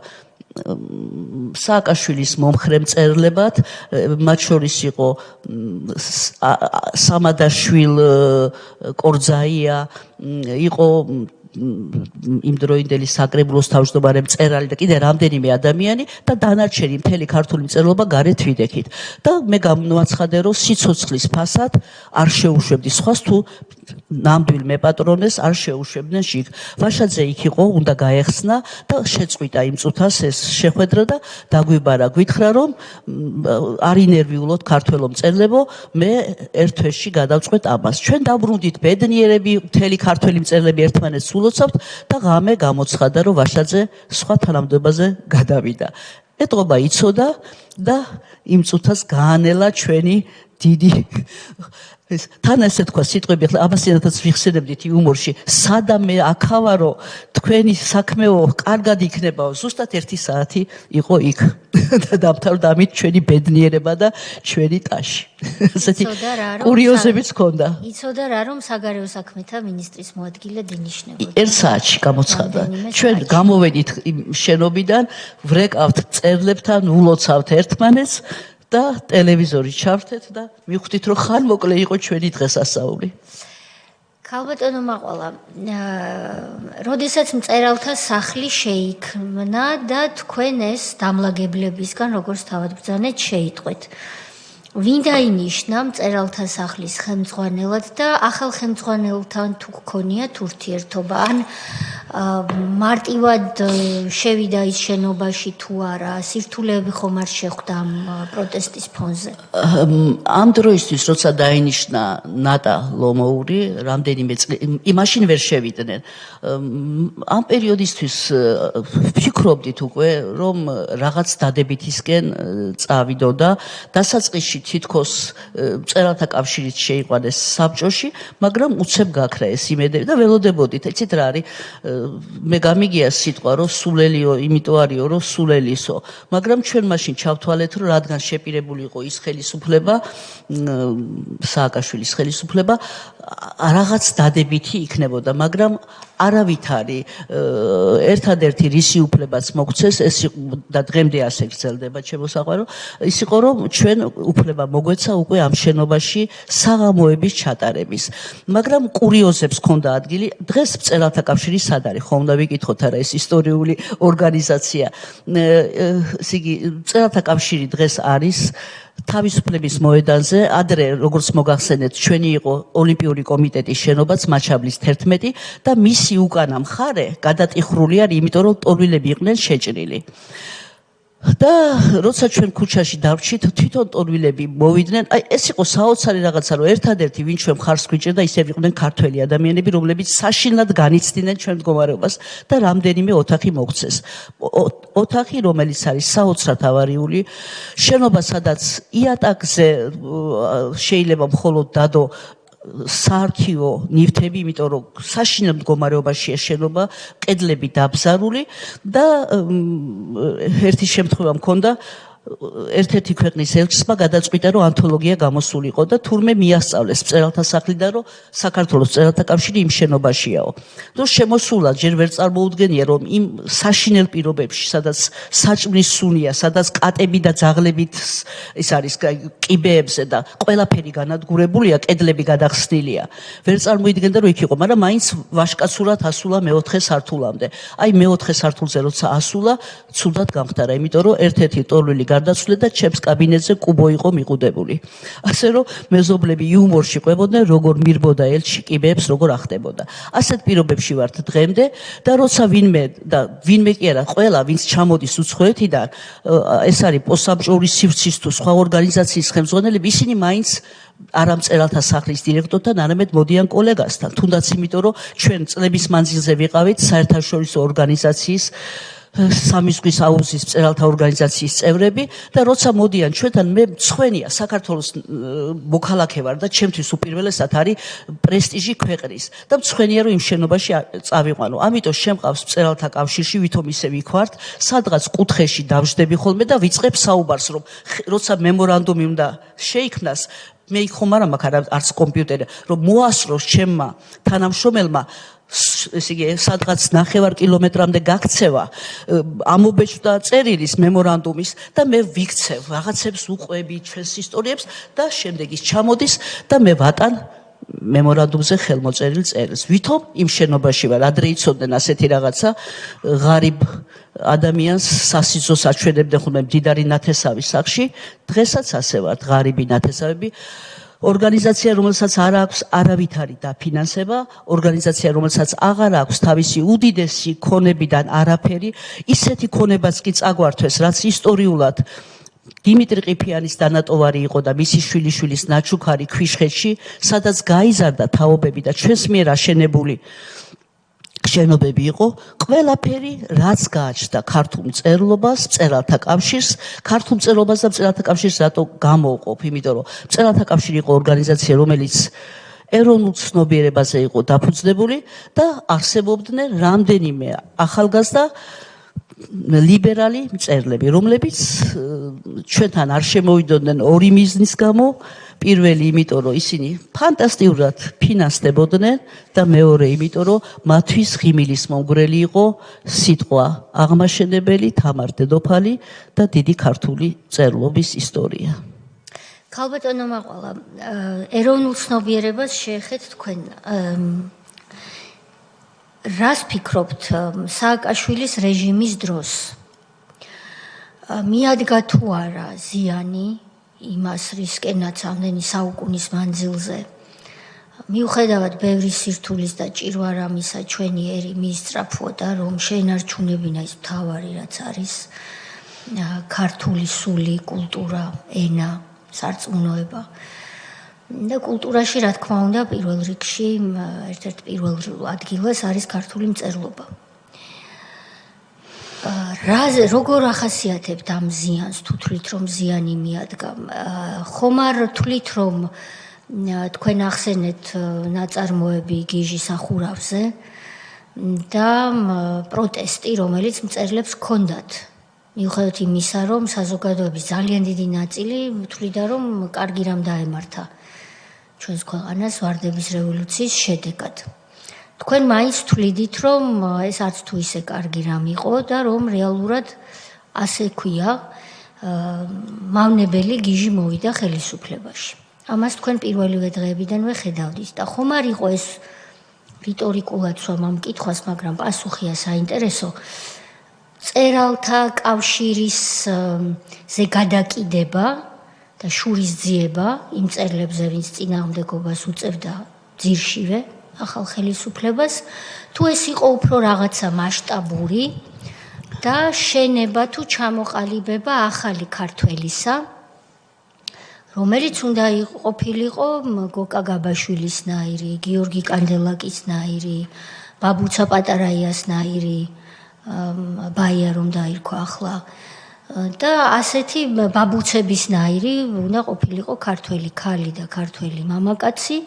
სააკაშვილის მომხრე მწერლებად, მათ შორის იყო სამადაშვილ კორძაია, იყო იმდროინდელი საკრებულოს თავმჯდომარე მწერალი და კიდე რამდენიმე ადამიანი და დანარჩენი მთელი ქართული მწერლობა გარეთ ვიდექით. და მე გამოვაცხადე, რომ სიცოცხლის ფასად არ შეუშვებდი სხვას თუ ნამდვილ მეპატრონეს არ შეუშვებდნენ შიგ. ვაშაძე იქ იყო, უნდა გაეხსნა და შეწყვიტა იმ წუთას ეს შეხვედრა და დაგვიბარა. გვითხრა, რომ არ ინერვიულოთ ქართველო მწერლებო, მე ერთ თვეში გადავწყვეტ ამას. ჩვენ დაბრუნდით ბედნიერები, მთელი ქართველი მწერლები ერთმანეთს ულოცავთ და ღამე გამოცხადა, რომ ვაშაძე სხვა თანამდებობაზე გადავიდა. ეტყობა იცოდა და იმ წუთას გაანელა ჩვენი დიდი ეს თან ასე თქვა სიტყვები ახლა აბასიანათაც ვიხსენებდით იუმორში სადამე აქავარო თქვენი საქმეო კარგად იქნებაო ზუსტად 1 საათი იყო იქ და დამთავრდა ამით ჩვენი ბედნიერება და ჩვენი ტაში ასეთი კურიოზებიც ჰქონდა იცოდა რა რომ საგარეო საქმეთა მინისტრის მოადგილედ ინიშნებოდა 1 საათში გამოცხადა ჩვენ გამოვედით შენობიდან ვრეკავთ წერლებთან ულოცავთ ერთმანეთს და ტელევიზორი ჩავთეთ და მივხვდით რომ ხან მოკლე იყო ჩვენი დღესასწაული. ქალბატონო მაყვალა, როდესაც მწერალთა სახლი შეიქმნა და თქვენ ეს დამლაგებლებისგან როგორც თავადბრძანეთ შეიტყვეთ. ვინ დაინიშნა მწერალთა სახლის ხელმძღვანელად და ახალ ხელმძღვანელთან თუ გქონიათ ურთიერთობა ან მარტივად შევიდა ის შენობაში თუ არა სირთულეები ხომ არ შეხვდა ამ პროტესტის ფონზე ამ დროისთვის როცა დაინიშნა ნატა ლომოური რამდენიმე იმაშინ ვერ შევიდნენ ამ პერიოდისთვის ვფიქრობდით უკვე რომ რაღაც დადებითისკენ წავიდოდა დასაწყისში თითქოს მწერალთა კავშირით შეიყვანეს საბჭოში მაგრამ უცებ გაქრა ეს იმედები და ველოდებოდით იცით რა არის მე გამიგია სიტყვა რომ სულელიო იმიტომ არისო რომ სულელისო მაგრამ ჩვენ მაშინ ჩავთვალეთ რომ რადგან შეპირებული იყო ის ხელისუფლება სააკაშვილის ხელისუფლება რაღაც დადებითი იქნებოდა მაგრამ არავითარი ერთადერთი რისი უფლებაც მოგცეს ეს და დღემდე ასე გრძელდება ჩემო საყვარო ის იყო რომ ჩვენ უფლება მოგვეცა უკვე ამ შენობაში საღამოების ჩატარების მაგრამ კურიოზებს ჰქონდა ადგილი დღეს მწერალთა კავშირი სად არის ხომ უნდა ვიკითხოთ არა ეს ისტორიული ორგანიზაცია ესე იგი მწერალთა კავშირი დღეს არის თავისუფლების მოედანზე ადრე როგორც მოგახსენეთ ჩვენი იყო ოლიმპიური კომიტეტის შენობაც მაჩაბლის 11 და მისი უკანა მხარე გადატიხრული არის იმიტომ რომ ტოლვილები იყვნენ შეჭრილი და როცა ჩვენ ქუჩაში დავრჩით თვითონ ტოლვილები მოვიდნენ აი ეს იყო საოცარი რაღაცა რომ ერთადერთი ვინ ჩვენ მხარს გვიჭერდა ისევ იყვნენ ქართველი ადამიანები რომლებიც საშინლად განიცდიდნენ ჩვენ მდგომარეობას და რამდენიმე ოთახი მოგცეს ოთახი რომელიც არის საოცრად ავარიული შენობა სადაც იატაკზე შეიძლება მხოლოდ დადო საარქივო ნივთები, იმიტომ რომ საშინელ მდგომარეობაშია შენობა, კედლები დაბზარული და ერთი შემთხვევა მქონდა ერთ-ერთი ქვეყნის ელჩმა გადაწყვიტა რომ ანთოლოგია გამოსულიყო და თურმე მიასწავლეს მწერალთა სახლიდან რომ საქართველოს მწერალთა კავშირი იმ შენობაშიაო. ნუ შემოსულა ჯერ ვერ წარმოუდგენია რომ იმ საშინელ პირობებში, სადაც საჭმლის სუნია, სადაც კატები და ძაღლებით ის არის კიბეებზე და ყველაფერი განადგურებულია, კედლები გადახსნილია. ვერ წარმოიდგენდა რომ იქ იყო, მაგრამ მაინც ვაშკაცურად ასულა მეოთხე სართულამდე. აი მეოთხე სართულზე როცა ასულა, ცუდად გამხდარა, იმიტომ რომ ერთ-ერთი ტოლვილი გარდაცვლილ და ჩემს კაბინეტზე კუბო იყო მიყუდებული. ასე რომ მეზობლები იუმორში ყვებოდნენ, როგორ მირბოდა ელჩი კიბეებს, როგორ ახდებოდა. ასეთ პირობებში ვართ დღემდე და როცა ვინმე კი არა, ყველა ვინც ჩამოდის უცხოეთიდან, ეს არის პოსტსაბჭოური სივრცის თუ სხვა ორგანიზაციის ხელმძღვანელები, ისინი მაინც არა მწერალთა სახლის დირექტორთან, არამედ მოდიან კოლეგასთან. თუნდაც იმიტომ რომ ჩვენ წლების მანძილზე ვიყავით საერთაშორისო ორგანიზაციის სამი ზღვის აუზის მწერალთა ორგანიზაციის წევრები და როცა მოდიან ჩვენთან მე მცხვენია საქართველოს მოქალაქე ვარ და ჩემთვის უპირველესად არის პრესტიჟი ქვეყნის და მცხვენია რომ იმ შენობაში წავიყვანო. ამიტომ შემყავს მწერალთა კავშირში ვითომ ისე ვიქვართ, სადღაც კუთხეში დავждები ხოლმე და ვიწყებ საუბარს რომ როცა მემორანდუმი უნდა შეიქმნას მე იქ ხომ არა მაქვს არც კომპიუტერი რომ მოასწროს ჩემმა თანამშრომელმა ესე იგი სადღაც 9 კილომეტრამდე გაქცევა ამობეჭდა წერილის მემორანდუმის და მე ვიქცევ რაღაცებს უყვები ჩვენს ისტორიებს და შემდეგ ის ჩამოდის და მე ვატან მემორანდუმზე ხელმოწერილ წერილს ვითომ იმ შენობაში ვარ ადრე იცოდნენ ასეთი რაღაცა ღარიბ ადამიანს სასიზოს აჩვენებდნენ ხოლმე მდიდარი ნათესავის სახში დღესაც ასე ვართ ღარიბი ნათესავები ორგანიზაცია, რომელსაც არ აქვს არავითარი დაფინანსება, ორგანიზაცია, რომელსაც აღარ აქვს თავისი უდიდესი ქონებიდან არაფერი, ისეთი ქონებაც კი წაგვართვეს, რაც ისტორიულად დიმიტრი ყიფიანის დანატოვარი იყო და მისი შვილიშვილის ნაჩუქარი ქვიშხეთში, სადაც გაიზარდა თაობები და ჩვენს მიერ აშენებული შენობები იყო, ყველაფერი რაც გააჩნდა ქართულ მწერლობას, მწერალთა კავშირს, ქართულ მწერლობას და მწერალთა კავშირს რატო გამოვყოფ, იმიტომ რომ მწერალთა კავშირი იყო ორგანიზაცია, რომელიც ეროვნულ ცნობიერებაზე იყო დაფუძნებული და არსებობდნენ რამდენიმე ახალგაზრდა ლიბერალი მწერლები, რომლებიც ჩვენთან არ შემოვიდოდნენ ორი მიზნის გამო. პირველი, იმიტომ რომ ისინი ფანტასტიკურად ფინანსდებოდნენ და მეორე, იმიტომ რომ მათთვის ღიმილის მომგვრელი იყო სიტყვა აღმაშენებელი, თამარ დედოფალი და დიდი ქართული მწერლობის ისტორია. ქალბატონო მაყვალა, ეროვნულ ცნობიერებას შეეხეთ თქვენ. რას ფიქრობთ სააკაშვილის რეჟიმის დროს? მიადგა თუ არა ზიანი იმას რისკენაც ამდენი საუკუნის მანძილზე? მიუხედავად ბევრი სირთულის და ჭირვარამისა ჩვენი ერი მიისწრაფვოდა, რომ შეენარჩუნებინა ის მთავარი რაც არის ქართული სული, კულტურა, ენა, სარწმუნოება. და კულტურაში, რა თქმა უნდა, პირველ რიგში ერთ-ერთ პირველ ადგილას არის ქართული მწერლობა. როგორ ახასიათებთ ამ ზიანს, თუ თვლით, რომ ზიანი მიადგა? ხომ არ თვლით, რომ თქვენ ახსენეთ ნაწარმოები გიჟის ახურავზე და პროტესტი, რომელიც მწერლებს ჰქონდათ? მიუხედავად იმისა, რომ საზოგადოების ძალიან დიდი ნაწილი თვლიდა, რომ კარგი რამ დაემართა ჩვენს ქვეყანას ვარდების რევოლუციის შედეგად. თქვენ მაინც თვლიდით, რომ ეს არც თუ ისე კარგი რამ იყო და რომ რეალურად ასე ქვია, მავნებელი გიჟი მოვიდა ხელისუფლებაში. ამას თქვენ პირველივე დღეებიდანვე ხედავდით და ხომ არ იყო ეს რიტორიკულად სვამ ამ კითხვას, მაგრამ პასუხია საინტერესო. მწერალთა კავშირის ზე გადაკიდება და შურისძიება იმ მწერლებზე, ვინც წინააღმდეგობას უწევდა ძირშივე ახალ ხელისუფლებას, თუ ეს იყო უფრო რაღაცა მასშტაბური და შენება თუ ჩამოყალიბება ახალი ქართველისა, რომელიც უნდა ყოფილიყო გოკა გაბაშვილისნაირი, გიორგი კანდელაკისნაირი, ბაბუცა პატარაიასნაირი, ბაია რომ დაირქვა ახლა და ასეთი ბაბუცებისნაირი უნდა ყოფილიყო ქართველი ქალი და ქართველი მამაკაცი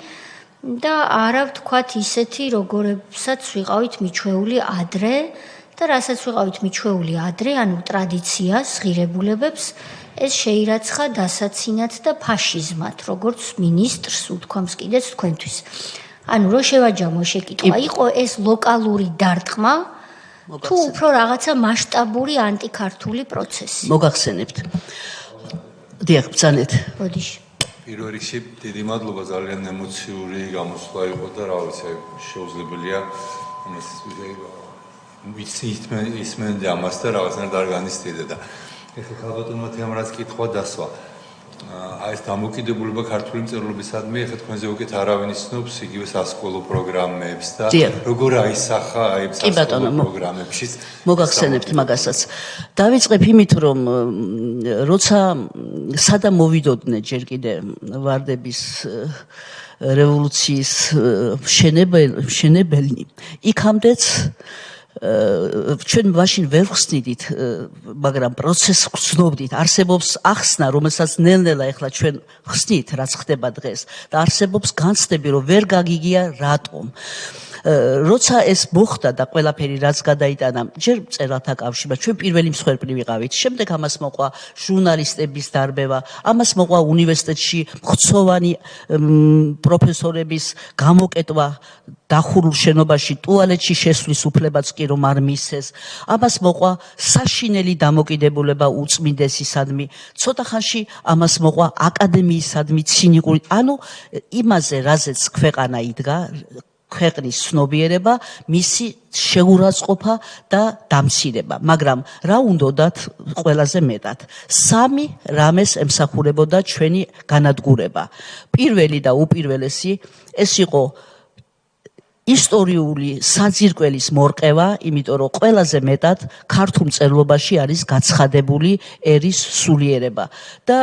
და არა ვთქვათ ისეთი, როგორებსაც ვიყავით მიჩვეული ადრე და რასაც ვიყავით მიჩვეული ადრე, ანუ ტრადიციას, ღირებულებებს, ეს შეირაცხა დასაცინად და ფაშიზმად, როგორც მინისტრს უთქვამს კიდეც თქვენთვის. ანუ რო შევაჯამო შეკითხვა, იყო ეს ლოკალური დარტყმა თუ უფრო რაღაცა მასშტაბური ანტიქართული პროცესი? მოგახსენებთ. დიახ, ბრძანეთ. ბოდიში. პირველ რიგში დიდი მადლობა, ძალიან ემოციური გამოსვლა იყო და რა ვიცი, შეუძლებელია ისმენდე ამას და რაღაცნაირად არ განიცდიდე და ეხლა ქალბატონმა ამ რაც კითხვა დასვა. აი ეს დამოკიდებულება ქართული მწერლობისადმი, ეხლა თქვენზე უკეთ არავინ იცნობს იგივე სასკოლო პროგრამებს და როგორ აისახა აი სასკოლო პროგრამებში. მოგახსენებთ მაგასაც. დავიწყებ იმით, რომ როცა სადამ მოვიდოდნენ ჯერ კიდე ვარდების რევოლუციის მშენებელნი, იქამდეც ჩვენ მაშინ ვერ ხსნიდით, მაგრამ პროცესს ხსნობდით, არსებობს ახსნა, რომელსაც ნელ-ნელა ეხლა ჩვენ ხსნით, რაც ხდება დღეს და არსებობს განცდები, რომ ვერ გაგიგია რატომ. როცა ეს მოხდა და ყველაფერი რაც გადაიტანა ჯერ მწერალთა კავშირმა, ჩვენ პირველი მსხვერპლი ვიყავით. შემდეგ ამას მოყვა ჟურნალისტების დარბევა, ამას მოყვა უნივერსიტეტში მხცოვანი პროფესორების გამოკეტვა დახურულ შენობაში ტუალეტში შესვლის უფლებაც კი რომ არ მისცეს. ამას მოყვა საშინელი დამოკიდებულება უწმინდესისადმი. ცოტა ხანში ამას მოყვა აკადემიისადმი ცინიკური, ანუ იმაზე, რაზეც ქვეყანა იდგა, ქვეყნის ცნობიერება, მისი შეურაცხყოფა და დამცირება. მაგრამ რა უნდათ ყველაზე მეტად? სამი რამეს ემსახურებოდა ჩვენი განადგურება. პირველი და უპირველესი ეს იყო ისტორიული საძირკველის მორყევა, იმიტომ რომ ყველაზე მეტად ქართულ მწერლობაში არის გაცხადებული ერის სულიერება. და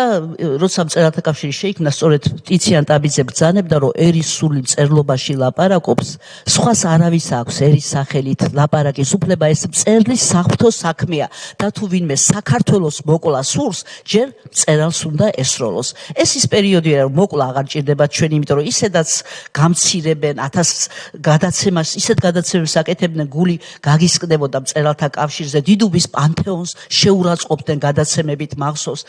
როცა მწერალთა კავშირი შეიქმნა, სწორედ ტიციან ტაბიძე ბრძანებდა, რომ ერის სული მწერლობაში ლაპარაკობს, სხვას არავის აქვს ერის სახელით ლაპარაკის უფლება, ეს მწერლის საღვთო საქმეა და თუ ვინმე საქართველოს მოკლა სურს, ჯერ მწერალს უნდა ესროლოს. ეს ის პერიოდია, რომ მოკლა აღარ ჭირდება ჩვენ, იმიტომ რომ ისედაც გამცირებენ 1000 გადაცემას, ისეთ გადაცემებს აკეთებდნენ, გული გაგისკდებოდა მწერალთა კავშირზე, დიდუბის პანთეონს შეურაცხყოფდნენ გადაცემებით მახსოვს.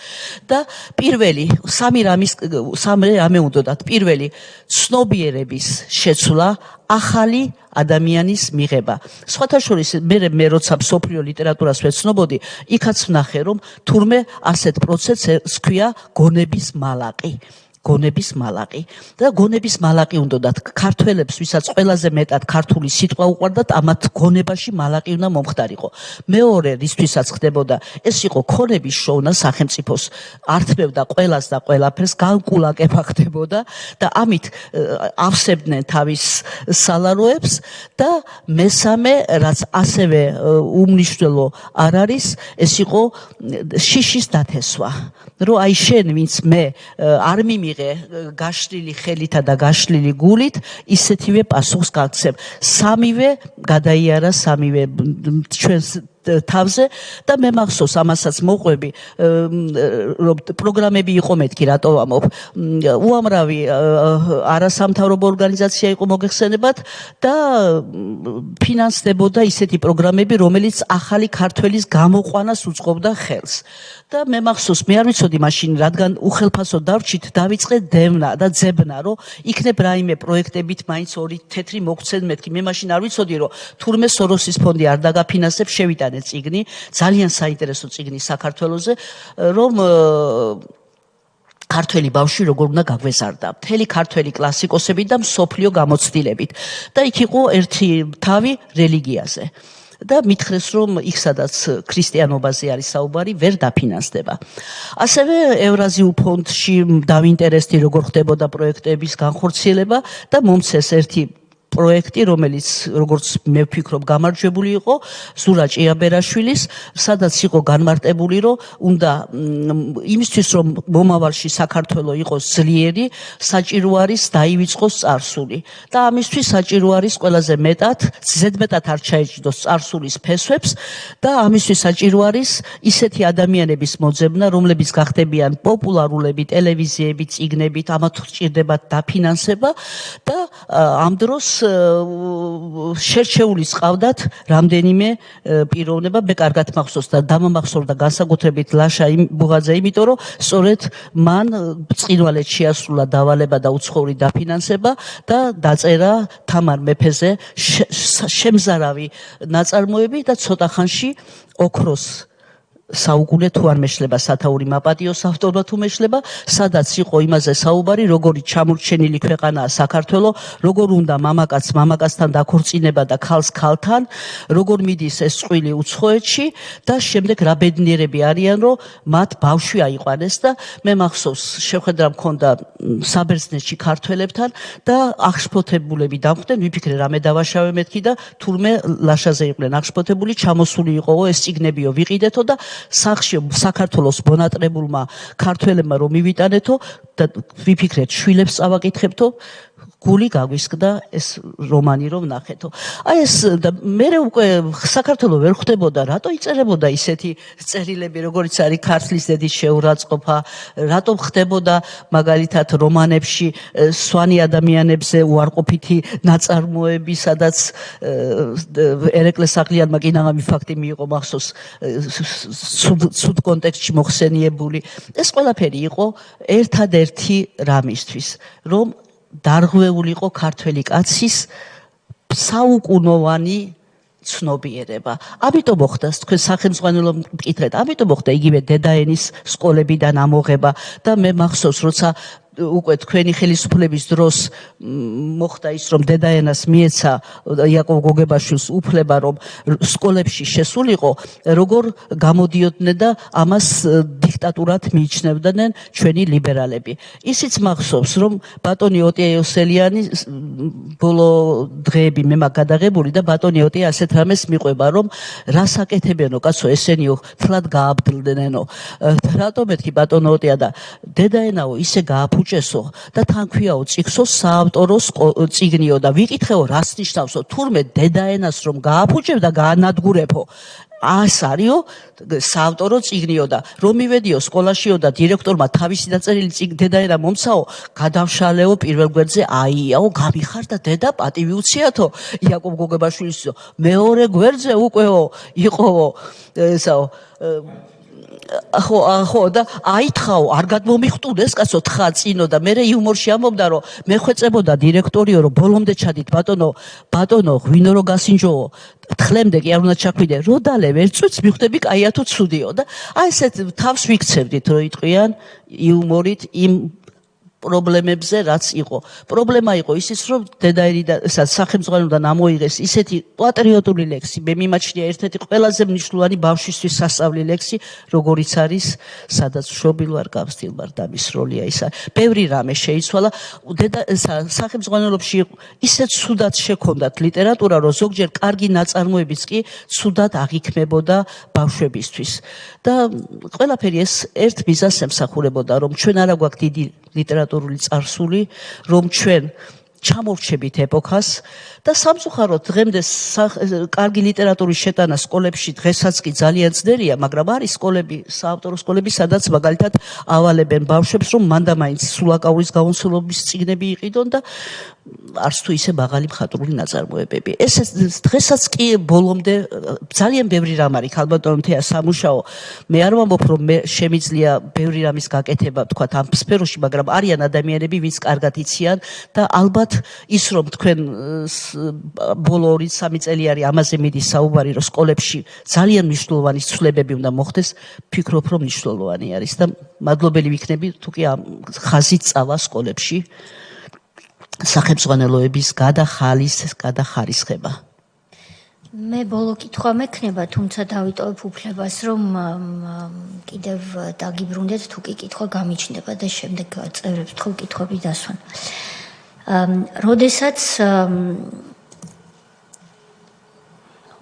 და პირველი სამი რამე უნდათ. პირველი ცნობიერების შეცვლა, ახალი ადამიანის მიღება. სხვათა შორის მე როცა მსოფლიო ლიტერატურას ვეცნობოდი, იქაც ვნახე, რომ თურმე ასეთ პროცესს ქვია გონების მალაყი. გონების მალაყი და გონების მალაყი უნდათ ქართველებს, ვისაც ყველაზე მეტად ქართული სიტყვა უყვარდათ, ამათ გონებაში მალაყი უნდა მომხდარიყო. მეორე რისთვისაც ხდებოდა, ეს იყო ქონების შოვნა სახელმწიფოს, ართმევდა ყველას და ყველაფერს, განკულაკება ხდებოდა და ამით ავსებდნენ თავის სალაროებს და მესამე, რაც ასევე უმნიშვნელო არ არის, ეს იყო შიშის დათესვა. რომ აი შენ ვინც მე არ მიმიღე გაშლილი ხელითა და გაშლილი გულით, ისეთივე პასუხს გაგცემ. სამივე გადაიარა სამივე ჩვენს თავზე და მე მახსოვს ამასაც მოყვები, რომ პროგრამები იყო მეთქი, რატო ვამობ. უამრავი არასამთავრობო ორგანიზაცია იყო მოგეხსენებათ და ფინანსდებოდა ისეთი პროგრამები, რომელიც ახალი ქართველის გამოყვანას უწყობდა ხელს. და მე მახსოვს, მე არ ვიცოდი მაშინ, რადგან უხელფასო დავრჩით, დავიწყე დევნა და ძებნა, რომ იქნებ რაიმე პროექტებით მაინც ორი თეთრი მოგცენ მეთქი. მე მაშინ არ ვიცოდი, რომ თურმე სოროსის ფონდი არ დაგაფინანსებს, შევიტანე წიგნი, ძალიან საინტერესო წიგნი საქართველოზე, რომ ქართველი ბავშვი როგორ უნდა გაგვეზარდა. მთელი ქართველი კლასიკოსები და მსოფლიო გამოცდილებით. და იქ იყო ერთი თავი რელიგიაზე. და მითხრეს, რომ იქ სადაც ქრისტიანობაზე არის საუბარი, ვერ დაფინანსდება. ასევე ევრაზიულ ფონდში დავინტერესდი, როგორ ხდებოდა პროექტების განხორციელება და მომცეს ერთი პროექტი, რომელიც როგორც მე ვფიქრობ გამარჯვებული იყო, ზურა ჭიაბერაშვილის, სადაც იყო განმარტებული, რომ უნდა იმისთვის, რომ მომავალში საქართველო იყოს ძლიერი, საჭირო არის დაივიწყოს წარსული. და ამისთვის საჭირო არის ყველაზე მეტად, ზედმეტად არ ჩაეჭიდოს წარსულის ფესვებს და ამისთვის საჭირო არის ისეთი ადამიანების მოძებნა, რომლებიც გახდებიან პოპულარულები, ტელევიზიები, წიგნებით, ამათ სჭირდებათ დაფინანსება და ამ დროს შერჩეული ყავდათ რამდენიმე პიროვნება, მე კარგად მახსოვს და დამამახსოვრდა განსაკუთრებით ლაშა ბუღაძე, იმიტომ რომ სწორედ მან წყინვალედ შეასრულა დავალება და უცხოური დაფინანსება და დაწერა თამარ მეფეზე შემზარავი ნაწარმოები და ცოტა ხანში ოქროს საუკუნე თუ არ მეშლება, სათაური მაპატიოს ავტორმა თუ მეშლება, სადაც იყო იმაზე საუბარი, როგორი ჩამორჩენილი ქვეყანაა საქართველო, როგორ უნდა მამაკაც მამაკაცთან დაქორწინება და ქალს ქალთან, როგორ მიდის ეს წყვილი უცხოეთში და შემდეგ რა ბედნიერები არიან, რომ მათ ბავშვი აიყვანეს და მე მახსოვს, შეხვედრა მქონდა საბერძნეთში ქართველებთან და აღშფოთებულები დამხვდნენ, ვიფიქრე რამე დავაშავე მეთქი და თურმე ლაშაზე იყვნენ აღშფოთებული, ჩამოსული იყო ეს წიგნებიო ვიყიდეთო და სახში საქართველოს მონატრებულმა ქართველებმა რომ მივიტანეთო და ვიფიქრეთ შვილებს წავაკითხებთო, გული გაგვისკდა ეს რომანი რომ ნახეთო. აი ეს და მე უკვე საქართველო ვერ ხვდებოდა, რატო იწერებოდა ისეთი წერილები, როგორიც არის ქართლის დედის შეურაცხყოფა, რატო ხდებოდა მაგალითად რომანებში სვანი ადამიანებზე უარყოფითი ნაწარმოები, სადაც ერეკლეს საღლიანმა კინაღამი ფაქტი მიიღო მახსოვს სუდ კონტექსტში მოხსენიებული. ეს ყველაფერი იყო ერთადერთი რამისთვის, რომ დარღვეული იყო ქართველი კაცის საუკუნოვანი ცნობიერება. ამიტომ მოხდა თქვენ სახელმძღვანელო მკითხეთ, ამიტომ მოხდა იგივე დედაენის სკოლებიდან ამოღება და მე მახსოვს, როცა უკვე თქვენი ხელისუფლების დროს მოხდა ის, რომ დედაენას მიეცა იაკობ გოგებაშვილს უფლება, რომ სკოლებში შესულიყო, როგორ გამოდიოდნენ და ამას დიქტატურად მიიჩნევდნენ ჩვენი ლიბერალები. ისიც მახსოვს, რომ ბატონი ოტია იოსელიანი ბოლო დღეები მე მაგ გადაღებული და ბატონი ოტია ასეთ რამეს მიყვება, რომ რას აკეთებენო კაცო ესენიო თლად გააბდლდნენო. რატომ მეთქი ბატონო ოტია და დედაენაო ისე გააფუჭესო და თან ქვიაო წიგსო საავტორო წიგნიო და ვიკითხეო რას ნიშნავსო თურმე დედაენას რომ გააფუჭებ და გაანადგურებო ას არისო საავტორო წიგნიო და რომ მივედიო სკოლაშიო და დირექტორმა თავისი დაწერილი დედაენა მომცაო გადავშალეო პირველ გვერდზე აიაო გამიხარ და დედა პატივი უციათო იაკობ გოგებაშვილისო მეორე გვერდზე უკეო იყოო ესაო ხო და აითხაო არ გადმომიხტუდეს კაცო თხა წინო და მე იუმორში ამობდა რომ მე ხვეწებოდა დირექტორიო რომ ბოლომდე ჩადით ბატონო ღვინო რო გასინჯოო თხლემდე კი არ უნდა ჩაქვიდე რო დალე ვერ წვიც მიხვდები კაიათო ცუდიო და აი ესეთ თავს ვიქცევდით რომ იტყვიან იუმორით იმ პრობლემებზე რაც იყო. პრობლემა იყო ისიც რომ დედაერი და სახელმწიფოდან ამოიღეს ისეთი პატრიოტული ლექსი, მე მიმაჩნია ერთ-ერთი ყველაზე მნიშვნელოვანი ბავშვისთვის სასწავლი ლექსი, როგორიც არის სადაც მშობილო არ გავსtildeარ და მის როლია ისა. ბევრი რამე შეიცვალა. სახელმწიფოში ისეთ ცუდად შექონდათ ლიტერატურა, რომ ზოგჯერ კარგი ნაწარმოებიც კი ცუდად აღიქმებოდა ბავშვებისთვის. და ყველაფერი ეს ერთ მიზანს ემსახურებოდა, რომ ჩვენ არა გვაქვს დიდი ლიტერატურული წარსული, რომ ჩვენ ჩამოვრჩებით ეპოქას და სამწუხაროდ დღემდე კარგი ლიტერატურის შეტანა სკოლებში დღესაც კი ძალიან ძნელია, მაგრამ არის სკოლები, საავტორო სკოლები, სადაც მაგალითად ავალებენ ბავშვებს, რომ მანდამაინც სულაკაურის გამოცდილების წიგნები იყიდონ და არც თუ ისე მაღალი მხატვრული ნაწარმოებები. ეს დღესაც კი ბოლომდე ძალიან ბევრი რამ არის ქალბატონო მთეა სამუშაო. მე არ ვამბობ, რომ მე შემიძლია ბევრი რამის გაკეთება, თქვათ ამ სფეროში, მაგრამ არიან ადამიანები, ვინც კარგად იციან და ალბათ ის რომ თქვენ ბოლო 2-3 წელი არის ამაზე მიდის საუბარი, რომ სკოლებში ძალიან მნიშვნელოვანი ცვლილებები უნდა მოხდეს, ფიქრობ, რომ მნიშვნელოვანი არის და მადლობელი ვიქნები თუ კი ამ ხაზით წავა სკოლებში სახელმწიფოების გადახარისხება. მე ბოლო კითხვა მექნება, თუმცა დავიტოვებ უფლებას, რომ კიდევ დაგიბრუნდეთ თუ კი კითხვა გამიჩნდება და შემდეგ წევრებს თქო კითხვები დასვან. როდესაც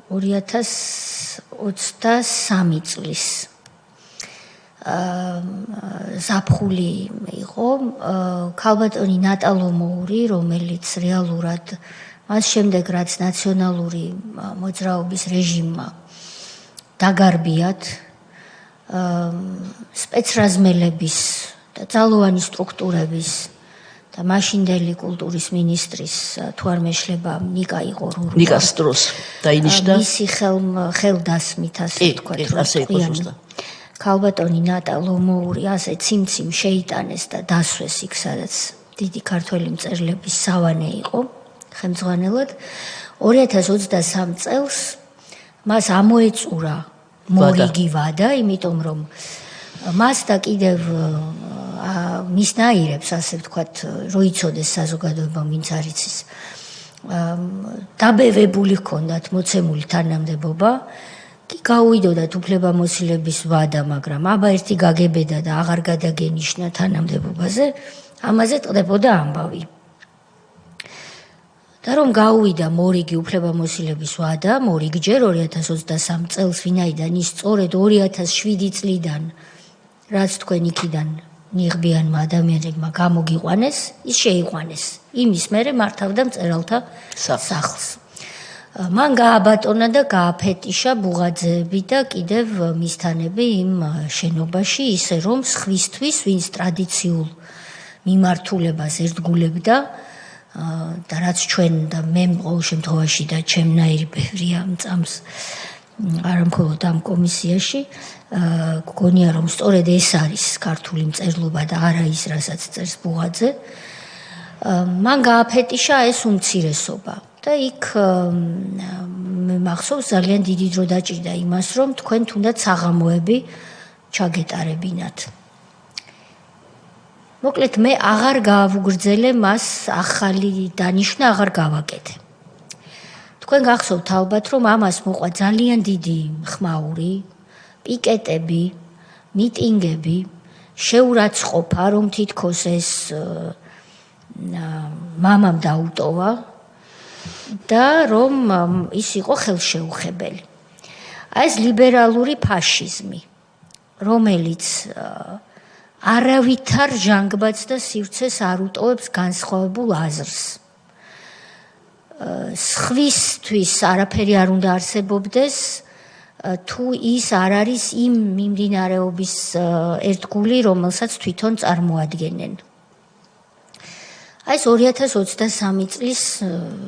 2023 წლის ზაფხული იყო ქალბატონი ნატალო მოური, რომელიც რეალურად მას შემდეგ რაც ნაციონალური მოძრაობის რეჟიმმა დაგარბიათ სპეცრაზმელების და ძალოვანი სტრუქტურების და მაშინდელი კულტურის ministris თუ არ მეშლება ნიკა იყო ნიკას დროს დაინიშნა მისი ხელდასმით ასე თქვა რომ ქალბატონი ნატალო მოური ასე ციმციმ შეიტანეს და დასვეს იქ სადაც დიდი ქართველი მწერლების სავანე იყო ხელმძღვანელად 2023 წელს მას ამოეწურა მორიგი ვადა იმიტომ რომ მას და კიდევ მის ნაირებს ასე ვთქვათ რო იცოდეს საზოგადოება ვინც არ იცის დაბევებული ჰქონდათ მოცემული თანამდებობა კი გაუვიდოდათ უფლებამოსილების ვადა მაგრამ აბა ერთი გაგებედა და აღარ გადაგენიშნა თანამდებობაზე ამაზე ტყდებოდა ამბავი და რომ გაუვიდა მორიგი უფლებამოსილების ვადა მორიგჯერ 2023 წელს ვინაიდან ის სწორედ 2007 წლიდან რაც თქვენ იქიდან ნიღბიანმა ადამიანებმა გამოგიყვანეს, ის შეიყვანეს. იმის მერე მართავდა მწერალთა სახლს. მან გააბატონა და გააფეტიშა ბუღაძეები და კიდევ მისთანები იმ შენობაში, ისე რომ სხვისთვის, ვინც ტრადიციულ მიმართულებას ერთგულებდა და რაც ჩვენ და მე ყოველ შემთხვევაში და ჩემნაირი ბევრია მწამს არა მხოლოდ ამ კომისიაში გონია რომ სწორედ ეს არის ქართული მწერლობა და არა ის რასაც წერს ბუღაძე მან გააფეტიშა ეს უმცირესობა და იქ მე მახსოვს ძალიან დიდი დრო დაჭირდა იმას რომ თქვენ თუნდაც საღამოები ჩაგეტარებინათ მოკლედ მე აღარ გავუგრძელე მას ახალი დანიშნა აღარ გავაკეთე. თქვენ გახსოვთ ალბათ რომ ამას მოყვა ძალიან დიდი ხმაური, პიკეტები, მიტინგები, შეურაცხყოფა რომ თითქოს ეს მამამ დაუტოვა და რომ ის იყო ხელშეუხებელი. ეს ლიბერალური ფაშიზმი, რომელიც არავითარ ჟანგბადს და სივრცეს არ უტოვებს განსხვავებულ აზრს. სხვისთვის არაფერი არ უნდა არსებობდეს, თუ ის არ არის იმ მიმდინარეობის ერთგული, რომელსაც თვითონ წარმოადგენენ. ეს 2023 წლის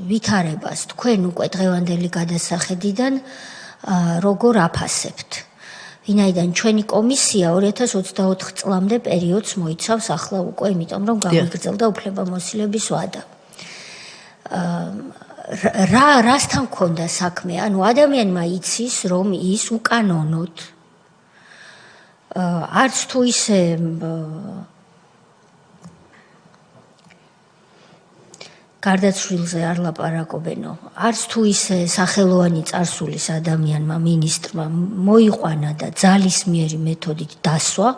ვითარებას თქვენ უკვე დღევანდელი გადასახედიდან როგორ აფასებთ? ვინაიდან ჩვენი კომისია 2024 წლამდე პერიოდს მოიცავს ახლა უკვე, იმიტომ რომ გამიგრძელდა უფლებამოსილების ვადა. რასთან მქონდა საქმე? ანუ ადამიანმა იცის, რომ ის უკანონოდ არც თუ ისე გარდაცვლილზე არ ლაპარაკობენო, არც თუ ისე სახელოვანი წარსულის ადამიანმა, მინისტრმა მოიყვანა და ძალისმიერი მეთოდით დასვა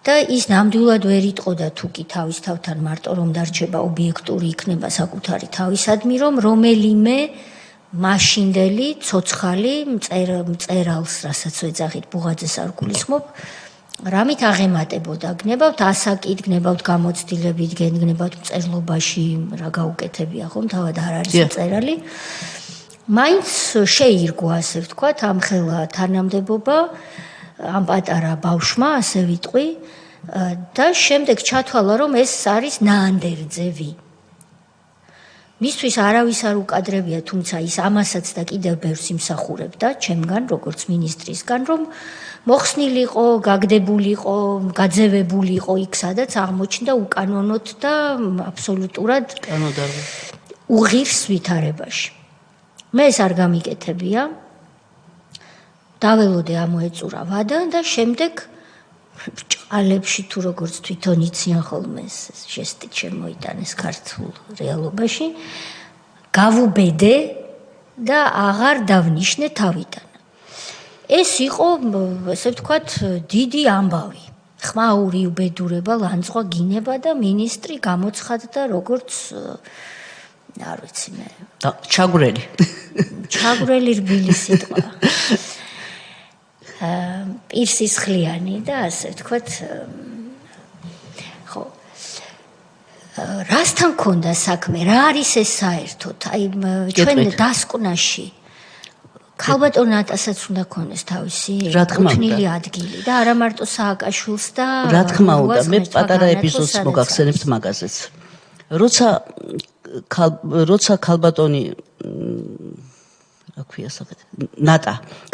და ის ნამდვილად ვერ იტყოდა თუ კი თავის თავთან მარტო რომ დარჩება ობიექტური იქნება საკუთარი თავისადმი, რომ რომელიმე მაშინდელი ცოცხალი მწერალს, რასაც ვეძახით, ბუღაძეს არ გულისხმობ, რამით აღემატებოდა, გნებავთ ასაკით, გნებავთ გამოცდილებით, გნებავთ მწერლობაში, რა გაუკეთებია ხომ, თავად არ არის მწერალი. მაინც შეირგო, ასე ვთქვათ, ამ ხელა თანამდებობა ამ პატარა ბავშვმა, ასე ვიტყვი, და შემდეგ ჩათვალა, რომ ეს არის ნაანდერძევი. მისთვის არავის არ უკადრებია, თუმცა ის ამასაც და კიდევ ბევრს იმსახურებდა, ჩემგან, როგორც მინისტრისგან, რომ მოხსნილიყო, გაგდებულიყო, გაძევებულიყო იქ, სადაც აღმოჩნდა უკანონოდ და აბსოლუტურად უღირს ვითარებაში. მე ეს არ გამიკეთებია. დაველოდე ამოეწურა ვადა და შემდეგ ჭყალებში თუ როგორც თვითონ იციან ხოლმე ეს ჟესტით შემოიტანეს ქართულ რეალობაში, გავუბედე და აღარ დავნიშნე თავიდან. ეს იყო, ესე ვთქვათ, დიდი ამბავი. ხმაური უბედურება, ლანძღვა გინება და მინისტრი გამოცხადდა როგორც არ ვიცი მე. ჩაგვრელი. ჩაგვრელი რბილი სიტყვა. პირსისხლიანი და ასე ვთქვათ, ხო. რასთან მქონდა საქმე? რა არის ეს საერთოდ? აი ჩვენ დასკვნაში ქალბატონ ნატასაც უნდა ქონდეს თავისი უთნილი ადგილი და არა მარტო სააკაშვილს და რა თქმა უნდა, მე პატარა ეპიზოდს მოგახსენებთ მაგაზეც. როცა ქალბატონი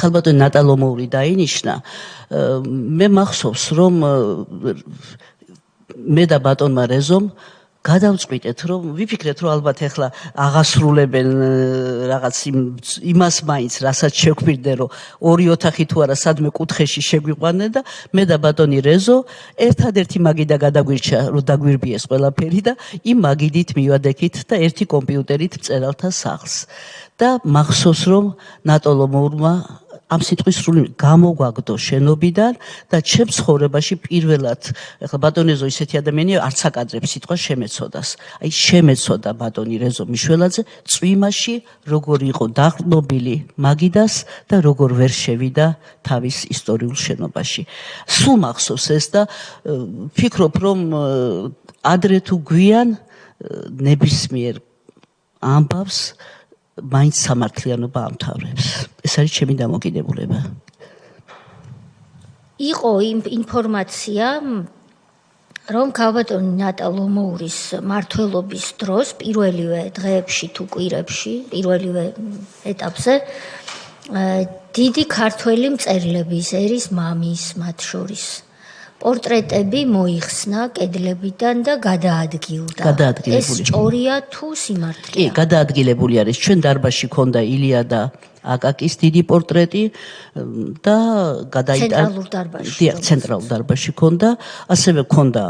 ქალბატონი ნატა ლომოური დაინიშნა, მე მახსოვს, რომ მე და ბატონმა რეზომ გადავწყვიტეთ, რომ ვიფიქრეთ, რომ ალბათ ახლა აღასრულებენ რაღაც იმას მაინც, რასაც შეგვირდნენ, რომ ორი ოთახი თუ არა სადმე კუთხეში შეგვიყვანენ და მე და ბატონი რეზო ერთადერთი მაგიდა გადაგვირჩა, რომ დაგვირბიეს ყველაფერი და იმ მაგიდით მივადექით და ერთი კომპიუტერით მწერალთა სახლს. და მახსოვს, რომ ნატა ლომოურმა ამ სიტყვის სრული გამოგვაგდო შენობიდან და ჩემ ცხოვრებაში პირველად, ახლა ბატონი რეზო ისეთი ადამიანია, არც აკადრებს სიტყვა შემეცოდას. აი შემეცოდა ბატონი რეზო მიშველაძე წვიმაში, როგორ იყო დაღნობილი მაგიდას და როგორ ვერ შევიდა თავის ისტორიულ შენობაში. სულ მახსოვს ეს და ვფიქრობ, რომ ადრე თუ გვიან ნებისმიერ ამბავს მაინც სამართლიანობა ამთავრებს. ეს არის ჩემი დამოკიდებულება. იყო ინფორმაცია, რომ ქალბატონი ნატა ლომოურის მმართველობის დროს პირველივე დღეებში თუ კვირებში, პირველივე ეტაპზე დიდი ქართველი მწერლების ერის მამის მათ შორის პორტრეტები მოიხსნა კედლებიდან და გადაადგილდა. ეს სწორია თუ სიმართლეა? კი, გადაადგილებული არის. ჩვენ დარბაზში ქონდა ილია და აკაკის დიდი პორტრეტი და ცენტრალურ დარბაზში. დიახ, ცენტრალურ დარბაზში ქონდა, ასევე ქონდა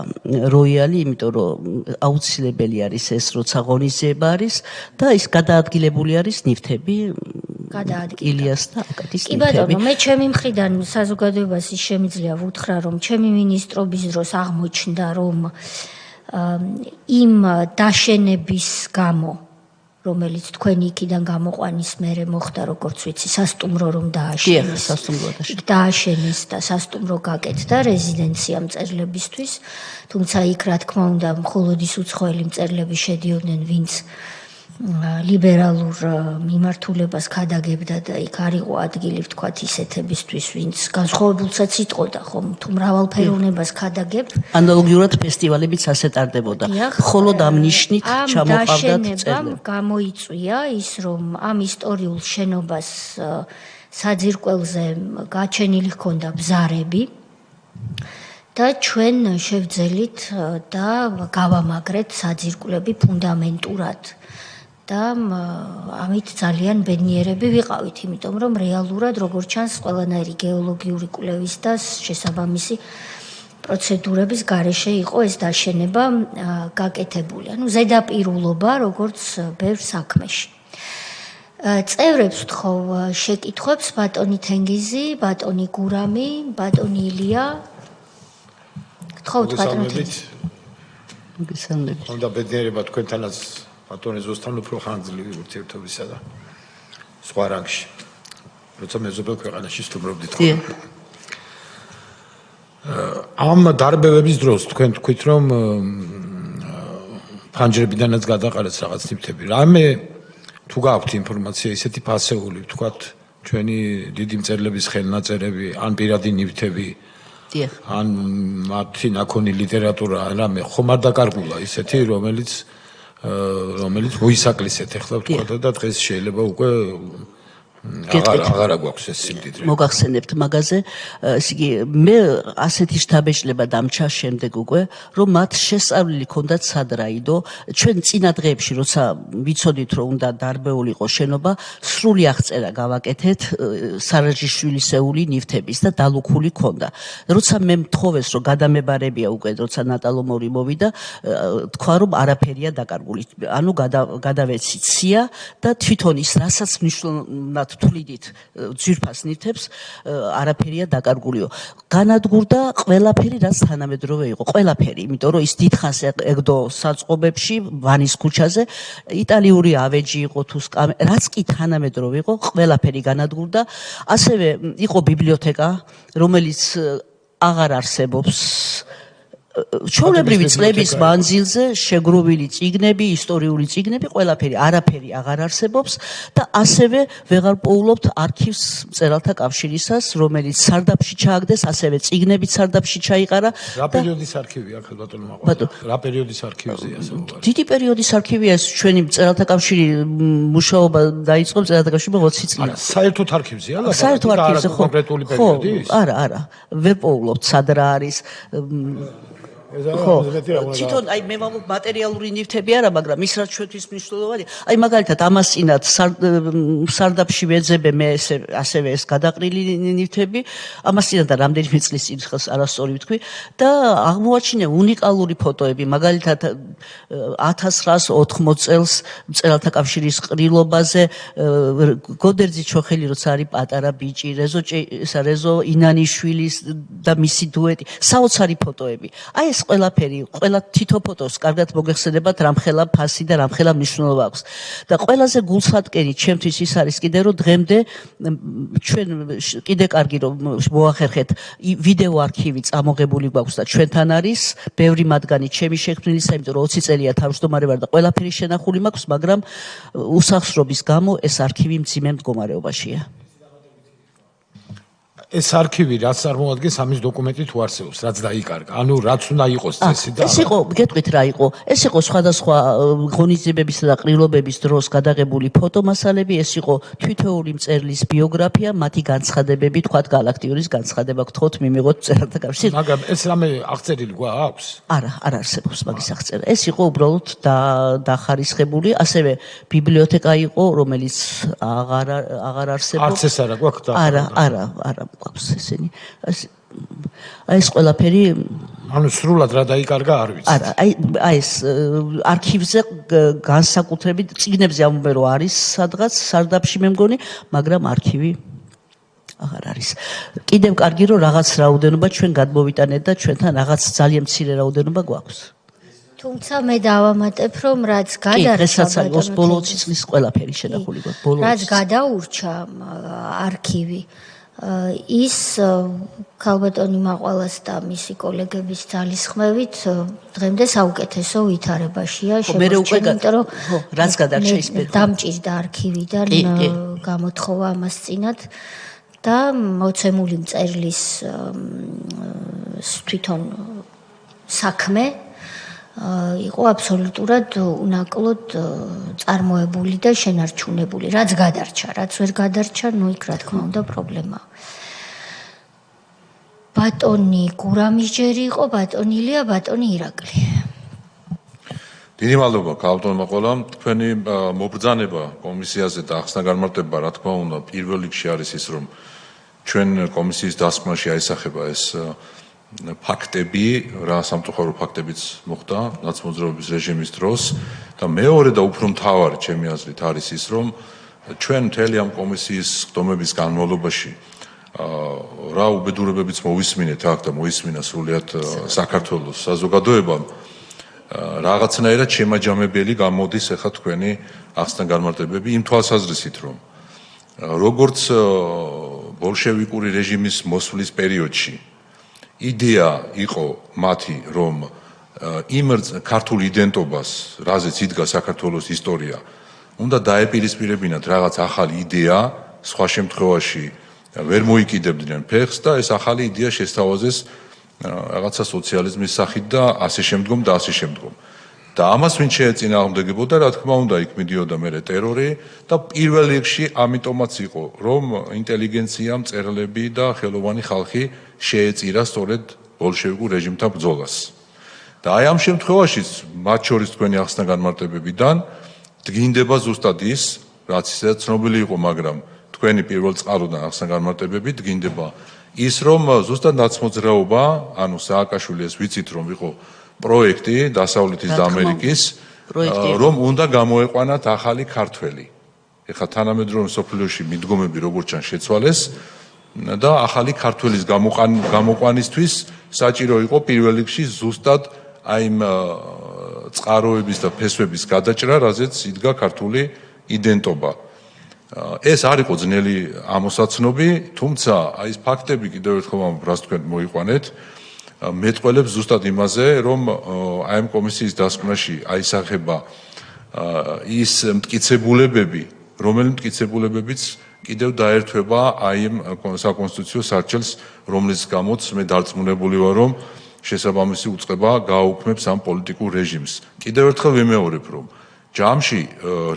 როიალი, იმიტომ რომ აუცილებელი არის ეს, როცა ღონისძიება არის და ის გადაადგილებული არის ნივთები ილიას და აკაკის ნივთები. კი ბატონო, მე ჩემი მხრიდან საზოგადოებას ის შემიძლია ვუთხრა, რომ ჩემი მინისტრობის დროს აღმოჩნდა, რომ იმ დაშენების გამო რომელიც თქვენი იქიდან გამოყვანის მერე მოხდა, როგორც ვიცი, სასტუმრო რომ დააშენეს. დააშენეს და სასტუმრო გაკეთდა რეზიდენცია მწერლებისთვის, თუმცა იქ რა თქმა უნდა, მხოლოდ ის უცხოელი მწერლები შედიოდნენ, ვინც ლიბერალურ მიმართულებას ქადაგებდა და იქ არ იყო ადგილი, ვთქვათ, ისეთებისთვის, ვინც განსხვავებულსაც იტყოდა, ხომ, თუ მრავალფეროვნებას ქადაგებ. ანალოგიურად ფესტივალებიც ასე ტარდებოდა. მხოლოდ ამ ნიშნით ჩამოყავდათ მწერლები. გამოიწვია ის, რომ ამ ისტორიულ შენობას საძირკველზე გაჩენილი ჰქონდა ბზარები და ჩვენ შევძელით და გავამაგრეთ საძირკვლები ფუნდამენტურად. და ამით ძალიან ბედნიერები ვიყავით, იმიტომ რომ რეალურად როგორც ჩანს ყველანაირი გეოლოგიური კვლევის და შესაბამისი პროცედურების გარეშე იყო ეს დაშენება გაკეთებული. ანუ ზედაპირულობა როგორც ბევრ საქმეში. წევრებს ვთხოვ შეკითხვებს, ბატონი თენგიზი, ბატონი გურამი, ბატონი ილია. გთხოვთ ბატონი თენგიზი. მოგესალმებით. უნდა ბედნიერება თქვენთანაც ბატონი ზუსტად უფრო ხანგრძლივი ურთიერთობისა და სხვა რანგში. როცა მეზობელ ქვეყანაში სტუმრობდით ხოლმე. ამ დარბევების დროს თქვენ თქვით რომ ფანჯრებიდანაც გადაყარეს რაღაც ნივთები. რამე თუ გაქვთ ინფორმაცია ისეთი ფასეული, ვთქვათ, ჩვენი დიდი მწერლების ხელნაწერები, ან პირადი ნივთები, ან მათი ნაქონი ლიტერატურა, რამე ხომ არ დაკარგულა ისეთი, რომელიც მოისაკლისეთ ახლა ვთქვათ და დღეს შეიძლება უკვე აღარ აგვაქვს ეს სიმდიდრე. მოგახსენებთ მაგაზე, ესე იგი მე ასეთი შთაბეჭდილება დამჩა შემდეგ უკვე, რომ მათ შესწავლილი ჰქონდათ სადრაიდო, ჩვენ წინა დღეებში როცა ვიცოდით რომ უნდა დარბეულიყო შენობა, სრული აღწერა გავაკეთეთ სარაჯიშვილისეული ნივთების და დალუქული ჰქონდა. როცა მე მთხოვეს რომ გადამებარებია უკვე, როცა ნატალომორი მოვიდა, თქვა რომ არაფერია დაკარგული. ანუ გადავეცით სია და თვითონ ის რასაც მნიშვნელოვნად თვლიდით ძვირფას ნივთებს არაფერია დაკარგულიო. განადგურდა ყველაფერი, რაც თანამედროვე იყო. ყველაფერი, იმიტომ რომ ის დიდხანს ეგდო საწყობებში, ვანის ქუჩაზე, იტალიური ავეჯი იყო თუ რაც კი თანამედროვე იყო, ყველაფერი განადგურდა. ასევე იყო ბიბლიოთეკა, რომელიც აღარ არსებობს. ჩვეულებრივი წლების მანძილზე შეგროვილი წიგნები, ისტორიული წიგნები, ყველაფერი, არაფერი აღარ არსებობს და ასევე ვეღარ პოულობთ არქივს მწერალთა კავშირისას, რომელიც სარდაფში ჩააგდეს, ასევე წიგნებით სარდაფში ჩაიყარა. რა პერიოდის არქივია ახლა ბატონო მაყვა? რა პერიოდის არქივზეა საუბარი? დიდი პერიოდის არქივია ეს, ჩვენი მწერალთა კავშირი მუშაობა დაიწყო მწერალთა კავშირში 20 წლია. არა, საერთოდ არქივზეა? საერთო არქივზე ხო. კონკრეტული პერიოდის? არა, ვერ პოულობთ, სად რა არის. ხო, თვითონ აი მე ვამბობ მატერიალური ნივთები არა, მაგრამ ის რაც ჩვენთვის მნიშვნელოვანია, აი მაგალითად ამასწინათ სარდაფში ვეძებე მე ასევე ეს გადაყრილი ნივთები, ამასწინათ და რამდენიმე წლის წინ ხელს არასწორი ვთქვი და აღმოაჩინე უნიკალური ფოტოები, მაგალითად 1980 წელს მწერალთა კავშირის ყრილობაზე გოდერძი ჩოხელი როცა არის პატარა ბიჭი, რეზო ინანიშვილის და მისი დუეტი, საოცარი ფოტოები. აი ეს ყველაფერი, ყველა თითო ფოტოს კარგად მოგეხსენებათ რამხელა ფასი და რამხელა მნიშვნელობა აქვს. და ყველაზე გულსატკერი ჩემთვის ის არის კიდე რომ დღემდე ჩვენ კიდე კარგი რომ მოახერხეთ ვიდეო არქივი წამოღებული გვაქვს და ჩვენთან არის ბევრი მათგანი ჩემი შექმნილისა, იმიტომ რომ 20 წელია თავმჯდომარე ვარ და ყველაფერი შენახული მაქვს, მაგრამ უსახსრობის გამო ეს არქივი მძიმე მდგომარეობაშია. ეს არქივი რაც წარმოადგენს ამის დოკუმენტი თუ არსებობს, რაც დაიკარგა. ანუ რაც უნდა იყოს წესი და ეს იყო, გეტყვით რა იყო? ეს იყო სხვადასხვა ღონისძიებებისა და ყრილობების დროს გადაღებული ფოტომასალები, ეს იყო თითოეული მწერლის ბიოგრაფია, მათი განცხადებები, თქვათ გალაქტიონის განცხადება, გთხოვთ მიმიღოთ წერალთა კავშირი. მაგრამ ეს რამე აღწერილი გვაქვს? არა, არ არსებობს მაგის აღწერა. ეს იყო უბრალოდ დახარისხებული, ასევე ბიბლიოთეკა იყო, რომელიც აღარ არსებობს. არც ეს არა გვაქვს და არა გვაქვს ესენი. ეს ყველაფერი ანუ სრულად რა დაიკარგა არ ვიცი. არა, აი ეს არქივზე განსაკუთრებით წიგნებზე ამბობენ რომ არის სადღაც სარდაფში მე მგონი, მაგრამ არქივი აღარ არის. კიდევ კარგი რომ რაღაც რაოდენობა ჩვენ გადმოვიტანეთ და ჩვენთან რაღაც ძალიან მცირე რაოდენობა გვაქვს. თუმცა მე დავამატებ რომ რაც გადარჩა ბოლო 20 წლის ყველაფერი შენახული გვაქვს. რაც გადაურჩა არქივი ის ქალბატონი მაყვალას და მისი კოლეგების ძალისხმევით დღემდე საუკეთესო ვითარებაშია შემორჩენილი, იმიტომ რომ რაც გადარჩა ის დამჭირდა არქივიდან გამოთხოვა ამას წინათ და მოცემული მწერლის თვითონ საქმე იყო აბსოლუტურად უნაკლოდ წარმოებული და შენარჩუნებული. რაც გადარჩა, რაც ვერ გადარჩა, ნუ იქ რა თქმა უნდა პრობლემაა. ბატონი გურამიჯერი იყო, ბატონი ილია, ბატონი ირაკლი. დიდი მადლობა ქალბატონ მაყვალამ, თქვენი მობრძანება კომისიაზე და ახსნა განმარტება, რა თქმა უნდა, პირველ რიგში არის ის, რომ ჩვენ კომისიის დასკვნაში აისახება ეს ფაქტები, რა სამწუხარო ფაქტებიც მოხდა ნაცმოძრაობის რეჟიმის დროს და მეორე და უფრო მთავარი ჩემი აზრით არის ის, რომ ჩვენ მთელი ამ კომისიის ხდომების განმავლობაში რა უბედურებებიც მოვისმინეთ აქ და მოისმინა სრულიად საქართველოს საზოგადოებამ, რაღაცნაირად შემაჯამებელი გამოდის ახლა თქვენი ახსნა განმარტებები იმ თვალსაზრისით, რომ როგორც ბოლშევიკური რეჟიმის მოსვლის პერიოდში იდეა იყო მათი, რომ იმ ქართულ იდენტობას, რაზეც იდგა საქართველოს ისტორია, უნდა დაეპირისპირებინათ რაღაც ახალი იდეა, სხვა შემთხვევაში ვერ მოიკიდებდნენ ფეხს და ეს ახალი იდეა შესთავაზეს რაღაცა სოციალიზმის სახით და ასე შემდგომ და ასე შემდგომ. და ამას ვინ შეეწინააღმდეგებოდა, რა თქმა უნდა, იქ მიდიოდა მერე ტერორი და პირველ რიგში ამიტომაც იყო, რომ ინტელიგენცია, მწერლები და ხელოვანი ხალხი შეეწირა სწორედ ბოლშევიკურ რეჟიმთან ბრძოლას. და აი ამ შემთხვევაშიც, მათ შორის თქვენი ახსნა განმარტებებიდან დგინდება ზუსტად ის, რაც ისედაც ცნობილი იყო, მაგრამ თქვენი პირველ წყაროდან ახსნა განმარტებები დგინდება ის, რომ ზუსტად ნაცმოძრაობა, ანუ სააკაშვილი ეს ვიცით, რომ იყო პროექტი დასავლეთის და ამერიკის, რომ უნდა გამოეყვანათ ახალი ქართველი. ეხლა თანამედროვე სოფლიოში მიდგომები როგორც ჩან შეცვალეს და ახალი ქართველის გამოყვანისთვის საჭირო იყო პირველ რიგში ზუსტად აი იმ წყაროების და ფესვების გადაჭრა, რაზეც იდგა ქართული იდენტობა. ეს არ იყო ძნელი ამოსაცნობი, თუმცა აი ეს ფაქტები კიდევ ერთხელ რას თქვენ მოიყვანეთ, მეტყველებს ზუსტად იმაზე, რომ აი ამ კომისიის დასკვნაში აისახება ის მტკიცებულებები, რომელი მტკიცებულებებიც კიდევ დაერთვება აი იმ საკონსტიტუციო სარჩელს, რომლის გამოც მე დარწმუნებული ვარ, რომ შესაბამისი უწყება გააუქმებს ამ პოლიტიკურ რეჟიმს. კიდევ ერთხელ ვიმეორებ, რომ ჯამში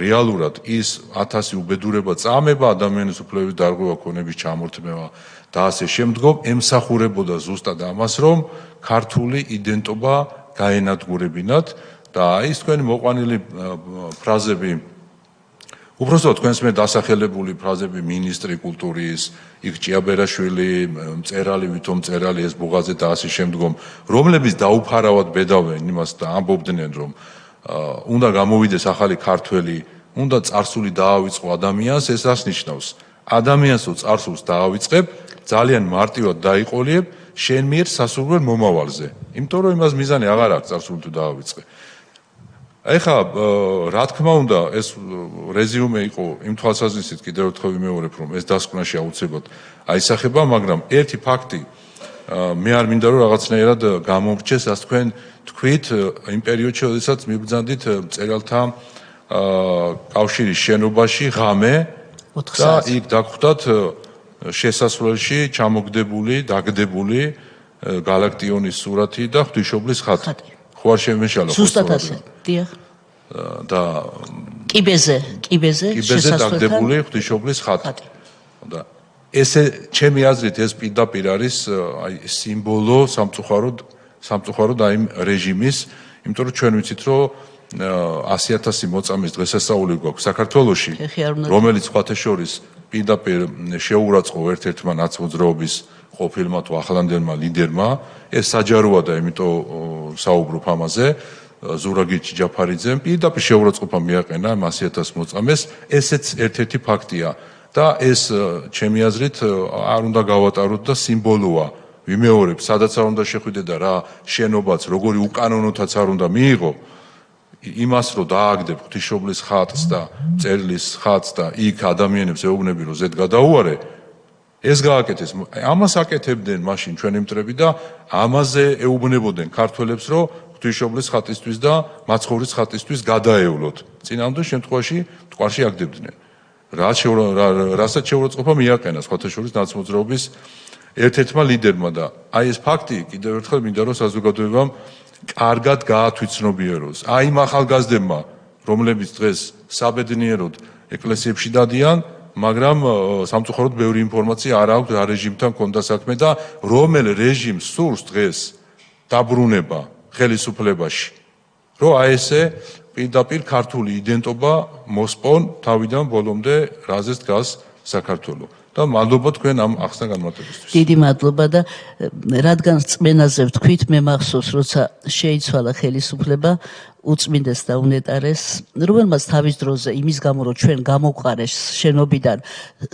რეალურად ის 1000 უბედურება წამება, ადამიანის უფლებების დარღვევა, ქონების ჩამორთმევა და ასე შემდგომ ემსახურებოდა ზუსტად ამას, რომ ქართული იდენტობა გაენადგურებინათ და აი ეს თქვენი მოყვანილი ფრაზები, უბრალოდ თქვენს მე დასახელებული ფრაზები მინისტრი კულტურის, იქ ჭიაბერაშვილი, მწერალი, ვითომ მწერალი, ეს ბუღაძე და ასე შემდგომ, რომლებიც დაუფარავად ბედავენ იმას და ამბობდნენ, რომ უნდა გამოვიდეს ახალი ქართველი, უნდა წარსული დაავიწყო ადამიანს, ეს რას ნიშნავს? ადამიანს თუ წარსულს დაავიწყებ, ძალიან მარტივად დაიყოლიებ შენ მიერ სასურველ მომავალზე. იმიტომ რომ იმას მიზანი აღარ აქვს წარსული თუ დაავიწყე. ეხლა რა თქმა უნდა, ეს რეზიუმე იყო იმ თვალსაზრისით კიდევ ერთხელ ვიმეორებ, რომ ეს დასკვნაში აუცილებლად აისახება, მაგრამ ერთი ფაქტი მე არ მინდა რომ რაღაცნაირად გამომრჩეს, ასე თქვენ თქვით იმ პერიოდში, როდესაც მიბრძანდით მწერალთა კავშირის შენობაში ღამე და იქ დაგხვდათ შესასვლელში ჩამოგდებული, დაგდებული გალაქტიონის სურათი და ღვთისმშობლის ხატი. ხო არ შემეშალა ხო? ზუსტად ასე. დიახ. და კიბეზე დაგდებული ღვთისმშობლის ხატი. და ესე ჩემი აზრით ეს პირდაპირ არის აი სიმბოლო სამწუხაროდ აი რეჟიმის, იმიტომ რომ ჩვენ ვიცით რომ 100,000 მოწამის დღესასწაული გვაქვს საქართველოში, რომელიც სხვათა შორის პირდაპირ შეურაცხო ერთ-ერთმა ნაცმოძრაობის ყოფილმა თუ ახლანდელმა ლიდერმა, ეს საჯაროა და იმიტომ საუბრობ ამაზე, ზურაგი ჯაფარიძემ პირდაპირ შეურაცხყოფა მიაყენა 100,000 მოწამეს, ესეც ერთ-ერთი ფაქტია და ეს ჩემი აზრით არ უნდა გავატაროთ და სიმბოლოა. ვიმეორებ, სადაც არ უნდა შეხვიდე და რა შენობაც, როგორი უკანონოთაც არ უნდა მიიღო, იმას რომ დააგდებ ღვთისმშობლის ხატს და წერლის ხატს და იქ ადამიანებს ეუბნები რომ ზედ გადაუარე, ეს გააკეთეს. ამას აკეთებდნენ მაშინ ჩვენი მტრები და ამაზე ეუბნებოდნენ ქართველებს რომ ღვთისმშობლის ხატისთვის და მაცხოვრის ხატისთვის გადაევლოთ. წინამდელ შემთხვევაში მტკვარში აგდებდნენ. რასაც შეურაცხყოფა მიაყენა სხვათა შორის ნაცმოძრაობის ერთ-ერთმა ლიდერმა და აი ეს ფაქტი კიდევ ერთხელ მინდა რომ საზოგადოებამ კარგად გაათვითცნობიეროს. აი იმ ახალგაზრდებმა, რომლებიც დღეს საბედნიეროდ ეკლესიებში დადიან, მაგრამ სამწუხაროდ ბევრი ინფორმაცია არ აქვს რა რეჟიმთან ქონდა საქმე და რომელ რეჟიმს სურს დღეს დაბრუნება ხელისუფლებაში. რომ აი ესე პირდაპირ ქართული იდენტობა მოსპონ თავიდან ბოლომდე რაზეც დგას საქართველოს. და მადლობა თქვენ ამ ახსნა განმარტებისთვის. დიდი მადლობა და რადგან წმენაზე ვთქვით, მე მახსოვს, როცა შეიცვალა ხელისუფლება, უწმინდეს და უნეტარეს, რომელმაც თავის დროზე იმის გამო, რომ ჩვენ გამოვყარეს შენობიდან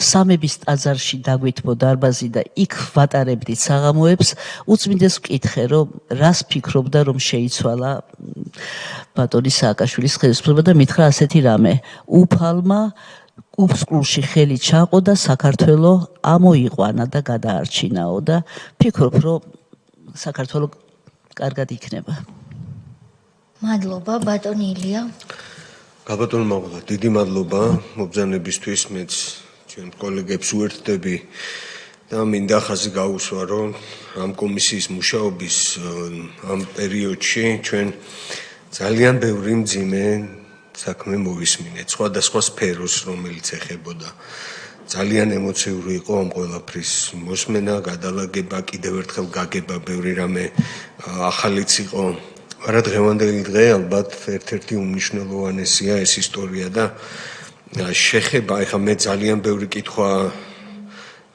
სამების ტაძარში დაგვეთმო დარბაზი და იქ ვატარებდით საღამოებს, უწმინდეს ვკითხე, რომ რას ფიქრობდა, რომ შეიცვალა ბატონი სააკაშვილის ხელისუფლება და მითხრა ასეთი რამე: უფალმა უფსკულში ხელი ჩაყო და საქართველოს ამოიყვანა და გადაარჩინაო და ფიქრობ, რომ საქართველოს კარგად იქნება. მადლობა, ბატონი ილია. გაბატონო მაღლა, დიდი მადლობა მობრძანებისთვის, მეც ჩვენ კოლეგებს უერთდები და მინდა ხაზი გაუსვა, რომ ამ კომისიის მუშაობის ამ პერიოდში ჩვენ ძალიან ბევრი მძიმე საქმე მოვისმინეთ, სხვადასხვა სფეროს, რომელიც ეხებოდა. ძალიან ემოციური იყო ამ ყველაფრის მოსმენა, გადალაგება, კიდევ ერთხელ გაგება, ბევრი რამე ახალიც იყო. არა დღევანდელი დღე ალბათ ერთ-ერთი უმნიშვნელოვანესია ეს ისტორია და შეხება, ეხლა მე ძალიან ბევრი კითხვა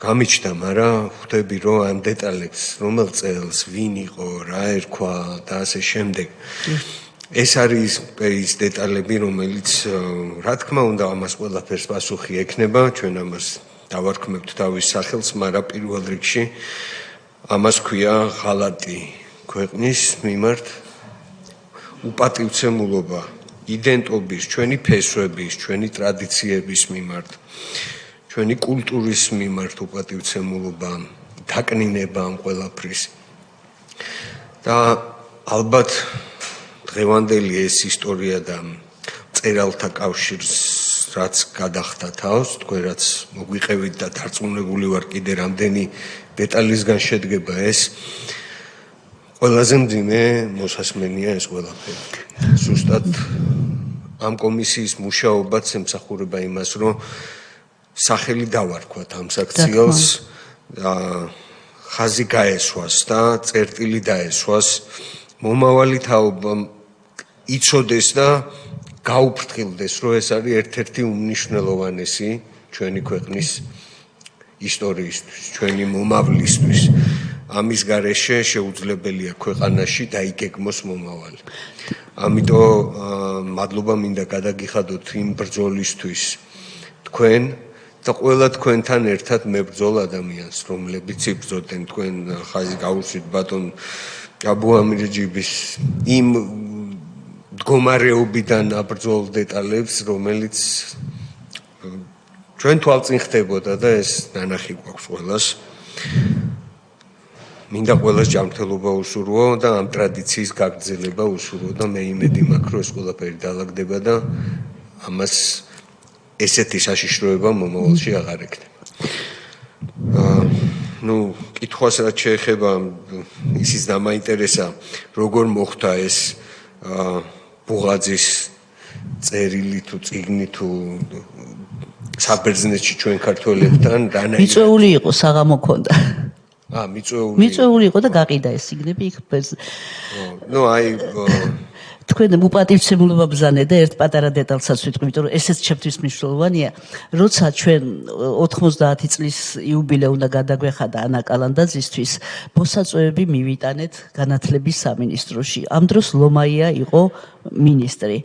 გამიჩნდა, მაგრამ ხვდები რომ ამ დეტალებს, რომელ წელს, ვინ იყო, რა ერქვა და ასე შემდეგ. ეს არის ის დეტალები, რომელიც რა თქმა უნდა ამას ყველაფერს პასუხი ექნება, ჩვენ ამას დავარქმევთ თავის სახელს, მაგრამ პირველ რიგში ამას ქვია ღალატი ქვეყნის მიმართ, უპატივცემულობა იდენტობის, ჩვენი ფესვების, ჩვენი ტრადიციების მიმართ, ჩვენი კულტურის მიმართ უპატივცემულობა, დაკნინება ამ ყველაფრის. და ალბათ დღევანდელი ეს ისტორია და მწერალთა კავშირს რაც გადახდა თავს, თქვენ რაც მოგვიყევით და დარწმუნებული ვარ კიდე რამდენი დეტალისგან შედგება ეს, ყველაზე მძიმე მოსასმენია ეს ყველაფერი. ზუსტად ამ კომისიის მუშაობაც ემსახურება იმას, რომ სახელი დავარქვათ ამ საქციელს და ხაზი გაესვას და წერტილი დაესვას, მომავალი თაობა იცოდეს და გაუფრთხილდეს, რომ ეს არის ერთ-ერთი უმნიშვნელოვანესი ჩვენი ქვეყნის ისტორიისთვის, ჩვენი მომავლისთვის. ამის გარეშე შეუძლებელია ქვეყანაში დაიგეგმოს მომავალი. ამიტომ მადლობა მინდა გადაგიხადოთ იმ ბრძოლისთვის თქვენ და ყველა თქვენთან ერთად მებრძოლ ადამიანს, რომლებიც იბრძოდნენ თქვენ ხაზი გაუსვით ბატონ აბუამირჯიბის იმ მდგომარეობიდან აბრძოლ დეტალებს, რომელიც ჩვენ თვალწინ ხდებოდა და ეს ნანახი გვაქვს ყველას. მინდა ყველას ჯანმრთელობა უსურვო და ამ ტრადიციის გაგრძელება უსურვო და მე იმედი მაქვს, რომ ეს ყველაფერი დაალაგდება და ამას ესეთი საშიშროება მომავალში აღარ ექნება. ну, კითხვას რაც შეეხება ისიც დამაინტერესა, როგორ მოხდა ეს ბუღაძის წერილი თუ წიგნი თუ საბერძნეთში ჩვენ ქართველებთან რანაირად მიწვეული იყო, საღამო ქონდა. მიწვეული იყო და გაყიდა ეს წიგნები იქ. ну, აი თქვენ უპატივცემულობა ბრძანე და ერთ პატარა დეტალსაც ვიტყვი, იმიტომ რომ ესეც ჩემთვის მნიშვნელოვანია. როცა ჩვენ 90 წლის იუბილე უნდა გადაგვეხადა ანა კალანდაძისთვის, მოსაწვევები მივიტანეთ განათლების სამინისტროში. ამ დროს ლომაია იყო მინისტრი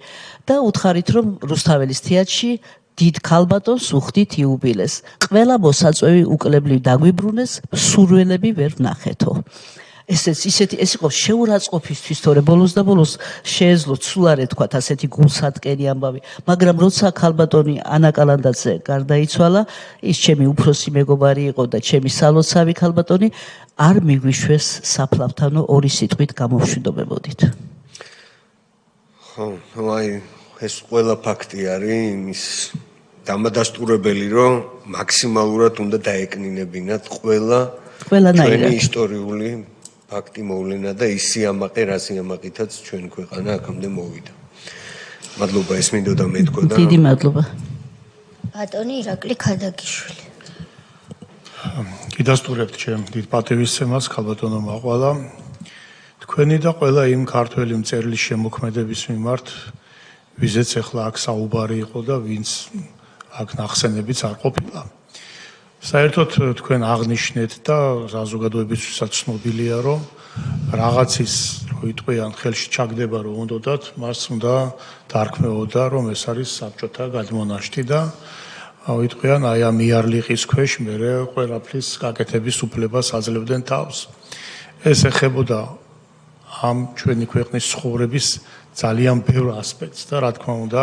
და უთხარით, რომ რუსთაველის თეატრში დიდ ქალბატონს უხდით იუბილეს. ყველა მოსაწვევი უკლებლივ დაგვიბრუნეს, სურველები ვერ ვნახეთო. ეს იყო შეურაცხყოფისთვის, თორე ბოლოს და ბოლოს შეეძლო ცულარე თქვათ ასეთი გულსატკენი ამბავი, მაგრამ როცა ქალბატონი ანა კალანდაძე გარდაიცვალა, ის ჩემი უფროსი მეგობარი იყო და ჩემი სალოცავი ქალბატონი, არ მიგვიშვეს საფლავთანო ორი სიტყვით გამოვშვიდობებოდით. ხო, აი ეს ყველა ფაქტი არის იმის დამადასტურებელი, რომ მაქსიმალურად უნდა დაეკნინებინათ ყველანი ისტორიული ფაქტი მოვლენა და ის სიამაყე, რა სიამაყითაც ჩვენ ქვეყანა აქამდე მოვიდა. მადლობა ეს მინდოდა მეთქვა და დიდი მადლობა. ბატონი ირაკლი ქადაგიშვილი. გიდასტურებთ ჩემ დიდ პატივისცემას ქალბატონო მაყვალა. თქვენი და ყველა იმ ქართველი მწერლის შემოქმედების მიმართ, ვიზეც ახლა აქ საუბარი იყო და ვინც აქ ნახსენებიც არ ყოფილა. საერთოდ თქვენ აღნიშნეთ და საზოგადოებისთვისაც ცნობილია, რომ რაღაცის რო იტყვიან ხელში ჩაგდება რომ უნდათ, მას უნდა დარქმეოდა, რომ ეს არის საბჭოთა გადმონაშთი და იტყვიან აი ამ იარლიყის ქვეშ მერე ყველაფრის გაკეთების უფლებას აძლევდნენ თავს. ეს ეხებოდა ამ ჩვენი ქვეყნის ცხოვრების ძალიან ბევრ ასპექტს და რა თქმა უნდა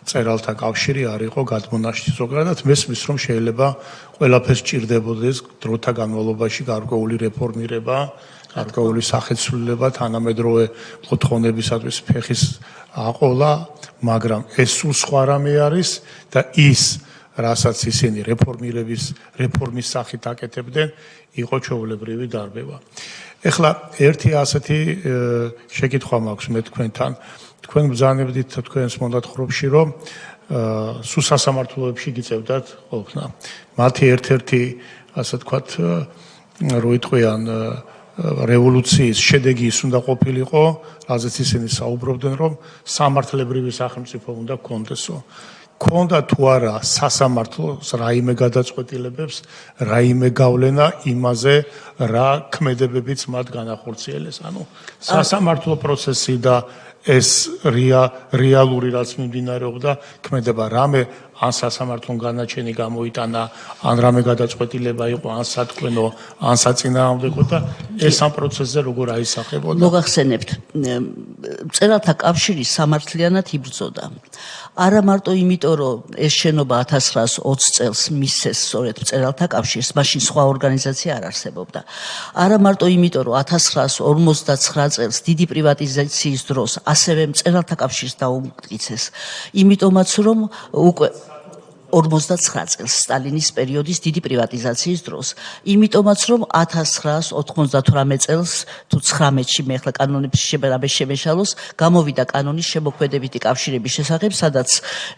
წერალთა კავშირი არ იყო გადმონაშთი. ზოგადად მესმის რომ შეიძლება ყველაფერს ჭირდებოდეს დროთა განმავლობაში გარკვეული რეფორმირება, გარკვეული სახეცვლილება, თანამედროვე მოთხოვნებისათვის ფეხის აყოლა, მაგრამ ეს სულ სხვა რამე არის და ის რასაც ისინი რეფორმის სახით აკეთებდნენ, იყო ჩვეულებრივი დარბევა. ეხლა ერთი ასეთი შეკითხვა მაქვს მე თქვენთან. თქვენ ბრძანებდით თქვენს მონათხრობში, რომ სულ სასამართლოებში გიწევდათ ყოველხნა. მათი ერთ-ერთი, ასე ვთქვათ, რო იტყვიან რევოლუციის შედეგი ის უნდა ყოფილიყო, რაზეც ისინი საუბრობდნენ, რომ სამართლებრივი სახელმწიფო უნდა გქონდესო. ქონდა თუ არა სასამართლოს რაიმე გადაწყვეტილებებს, რაიმე გავლენა იმაზე, რა ქმედებებიც მათ განახორციელეს. ანუ სასამართლო პროცესი და ეს რეალური რაც მიმდინარეობდა, ქმედება რამე ან სასამართლომ განაჩენი გამოიტანა, ან რამე გადაწყვეტილება იყო, ან სათქმელო, ან საწინააღმდეგო და ეს ამ პროცესზე როგორ აისახებოდა? მოგახსენებთ, მწერალთა კავშირი სამართლიანად იბრძოდა. არა მარტო იმიტომ, რომ ეს შენობა 1920 წელს მისცეს სწორედ მწერალთა კავშირს, მაშინ სხვა ორგანიზაცია არ არსებობდა. არა მარტო იმიტომ, რომ 1959 წელს დიდი პრივატიზაციის დროს ასევე მწერალთა კავშირს დაუმტკიცეს, იმიტომაც რომ უკვე 59 წელს სტალინის პერიოდის დიდი პრივატიზაციის დროს, იმიტომაც რომ 1998 წელს თუ 19-ში მე ახლა კანონებში შემეშალოს, გამოვიდა კანონის შემოქმედებითი კავშირების შესახებ, სადაც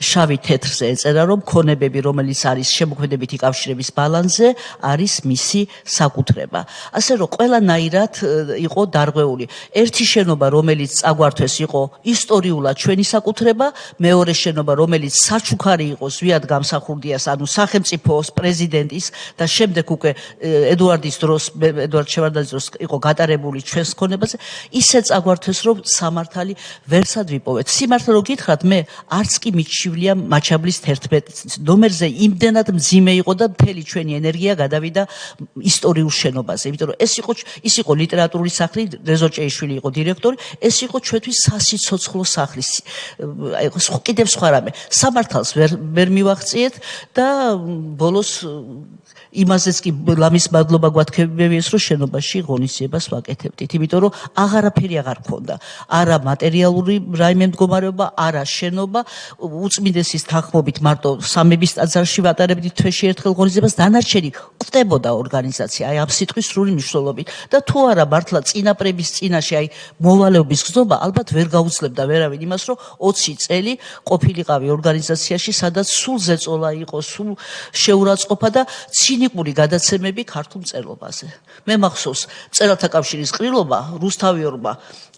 შავი თეთრზე ეწერა, რომ ქონებები, რომელიც არის შემოქმედებითი კავშირების ბალანსზე, არის მისი საკუთრება. ასე რომ ყველანაირად იყო დარღვეული. ერთი შენობა, რომელიც წაგვართვეს, იყო ისტორიულად ჩვენი საკუთრება, მეორე შენობა, რომელიც საჩუქარი იყო ზვიად სამსახურდიას, ანუ სახელმწიფოს, პრეზიდენტის და შემდეგ უკვე ედუარდ შევარდნაძის დროს იყო გატარებული ჩვენს ქონებაზე, ისე წაგვართვეს, რომ სამართალი ვერსად ვიპოვეთ. სიმართლე რო გითხრათ, მე არც კი მიჩივლია მაჩაბლის 11 ნომერზე იმდენად მძიმე იყო და მთელი ჩვენი ენერგია გადავიდა ისტორიულ შენობაზე, იმიტომ რომ ის იყო ლიტერატურული სახლი, რეზო ჭეიშვილი იყო დირექტორი, ეს იყო ჩვენთვის სასიცოცხლო სახლი. კიდევ სხვა რამე. სამართალს ვერ მივახციეთ და ბოლოს იმაზეც კი ლამის მადლობა გვათქებებიეს, რომ შენობაში ღონისძიებას ვაკეთებდით, იმიტომ რომ აღარაფერი აღარ ქონდა. არა მატერიალური რაიმე მდგომარეობა, არა შენობა, უწმინდესის თანხმობით მარტო სამების ტაძარში ვატარებდით თვეში ერთხელ ღონისძიებას, დანარჩენი კვდებოდა ორგანიზაცია, აი ამ სიტყვის სრული მნიშვნელობით და თუ არა მართლა წინაპრების წინაშე აი მოვალეობის გზნობა ალბათ ვერ გაუძლებდა ვერავინ იმას, რომ 20 წელი ყოფილიყავი ორგანიზაციაში, სადაც სულ ზეწოლა იყო, სულ შეურაცხყოფა და ცინიკური გადაცემები ქართულ მწერლობაზე. მე მახსოვს მწერალთა კავშირის ყრილობა რუსთავიორმა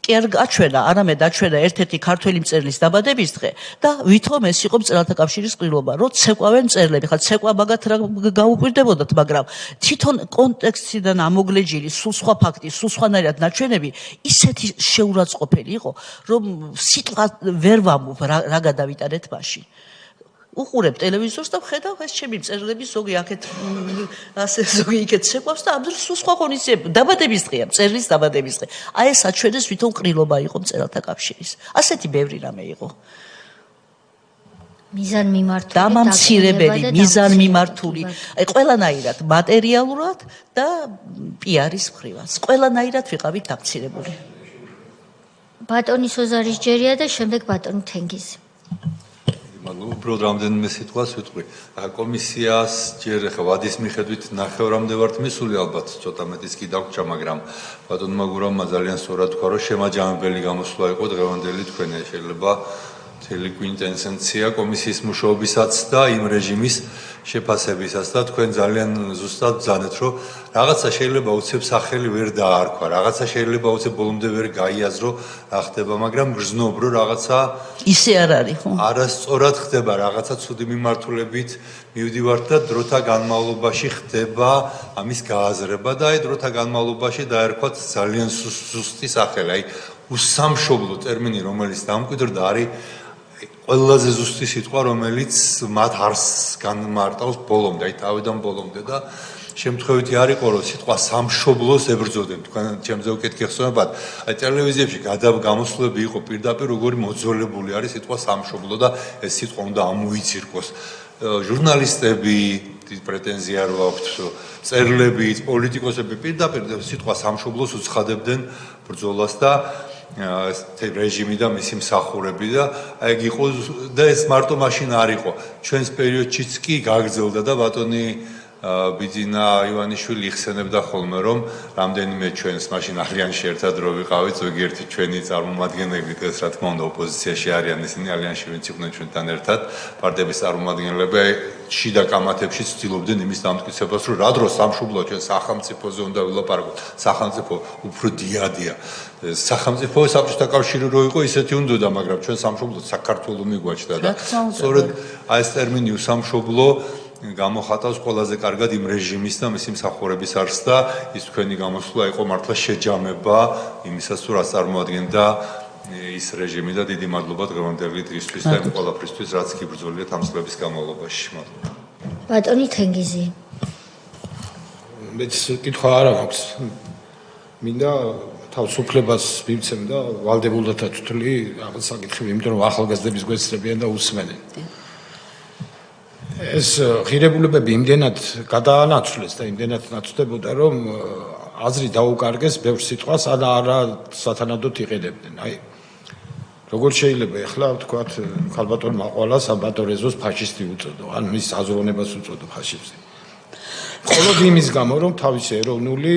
კი არ გაჩვენა, არამედ აჩვენა ერთ-ერთი ქართველი მწერლის დაბადების დღე და ვითომ ეს იყო მწერალთა კავშირის ყრილობა, რომ ცეკვავენ მწერლები. ხა ცეკვა მაგათ რა გაუკვირდებოდათ, მაგრამ თვითონ კონტექსტიდან ამოგლეჯილი სულ სხვა ფაქტი, სულ სხვანაირად ნაჩვენები ისეთი შეურაცხყოფელი იყო, რომ სიტყვა ვერ ვამბობ რა გადავიტანეთ მაშინ. უყურებ ტელევიზორს და ვხედავ ეს ჩემი მწერლები ზოგი აქეთ ასე ზოგი იქეთ შეყვავს და ამ დროს სულ სხვა ღონისძიება დაბადების დღეა, მწერლის დაბადების დღე. აი ეს აჩვენეს ვითომ ყრილობა იყო მწერალთა კავშირის. ასეთი ბევრი რამე იყო. მიზანმიმართული დამამცირებელი, მიზანმიმართული, აი ყველანაირად მატერიალურად და პიარის მხრივაც. ყველანაირად ვიყავით დამცირებული. ბატონი სოზარის ჯერია და შემდეგ ბატონი თენგიზი. უბრალოდ რამდენიმე სიტყვას ვიტყვი. კომისიას ჯერ ხა ვადის მიხედვით ნახევრამდე ვართ მისული, ალბათ ცოტა მეტიც კი დაგვრჩა, მაგრამ ბატონმა გურამმა ძალიან სწორად თქვა, რომ შემაჯამებელი გამოსვლა იყო დღევანდელი თქვენი, შეიძლება მთელი კვინტესენცია კომისიის მუშაობისაც და იმ რეჟიმის შეფასებისას და თქვენ ძალიან ზუსტად ბრძანეთ, რომ რაღაცა შეიძლება უცებ სახელი ვერ დაარქვა, რაღაცა შეიძლება უცებ ბოლომდე ვერ გაიაზრო რა ხდება, მაგრამ გრძნობ, რომ რაღაცა ისე არ არის, ხო? არასწორად ხდება, რაღაცა ცუდი მიმართულებით მივდივართ და დროთა განმავლობაში ხდება ამის გააზრება და აი დროთა განმავლობაში დაერქვათ ძალიან ზუსტი სახელი, აი უსამშობლო ტერმინი, რომელიც დამკვიდრდა, არის ყველაზე ზუსტი სიტყვა, რომელიც მათ არსს განმარტავს ბოლომდე, აი თავიდან ბოლომდე და შემთხვევითი არ იყო, რომ სიტყვა სამშობლოს ებრძოდნენ. თქვენ ჩემზე უკეთ გეხსოვებათ, აი ტელევიზიებში გამოსვლები იყო პირდაპირ როგორი მოძველებული არის სიტყვა სამშობლო და ეს სიტყვა უნდა ამოიცირკოს. ჟურნალისტები დიდ პრეტენზია რო აქვთ, მწერლები, პოლიტიკოსები პირდაპირ სიტყვა სამშობლოს უცხადებდნენ ბრძოლას და რეჟიმი და მისი მსახურები და აი ეგ იყო და ეს მარტო მაშინ არ იყო. ჩვენს პერიოდშიც კი გაგრძელდა და ბატონი ბიძინა ივანიშვილი იხსენებდა ხოლმე, რომ რამდენიმე ჩვენს მაშინ ალიანსში ერთად რო ვიყავით, ზოგიერთი ჩვენი წარმომადგენლები, ეს რა თქმა უნდა ოპოზიციაში არიან, ისინი ალიანსში ვინც იყვნენ ჩვენთან ერთად, პარტიების წარმომადგენლები შიდა კამათებში ცდილობდნენ იმის დამტკიცებას, რომ რა დროს სამშობლოა ჩვენ სახელმწიფოზე უნდა ვილაპარაკოთ. სახელმწიფო უფრო დიადია. სახელმწიფო საბჭოთა კავშირი რო იყო, ისეთი უნდოდა, მაგრამ ჩვენ სამშობლოდ საქართველო მიგვაჩნდა და სწორედ აი ეს ტერმინი უსამშობლო გამოხატავს ყველაზე კარგად იმ რეჟიმის და მისი მსახურების არსს და ის თქვენი გამოსვლა იყო მართლა შეჯამება იმისას, თუ რას წარმოადგენდა ის რეჟიმი და დიდი მადლობა დღევანდელი დღისთვის და იმ ყველაფრისთვის, რაც კი ბრძოლია ამ წლების განმავლობაში. მადლობა. ბატონი თენგიზი. მეც კითხვა არ აქვს. მინდა თავისუფლებას მივცემ და ვალდებულდათაც ვთვლი რაღაც საკითხები, იმიტომ რომ ახალგაზრდების გვესწრებიან და უსმენენ. ეს ღირებულებები იმდენად გადაანაცვლეს და იმდენად ნაცვლებოდა, რომ აზრი დაუკარგეს ბევრ სიტყვას, არა სათანადოდ იყედებდნენ. აი როგორ შეიძლება ახლა ვთქვათ, ქალბატონ მაყვალას აბატორეზოს ფაშისტი უწოდო, ან მის აზროვნებას უწოდო ფაშისტი. მხოლოდ იმის გამო, რომ თავისი ეროვნული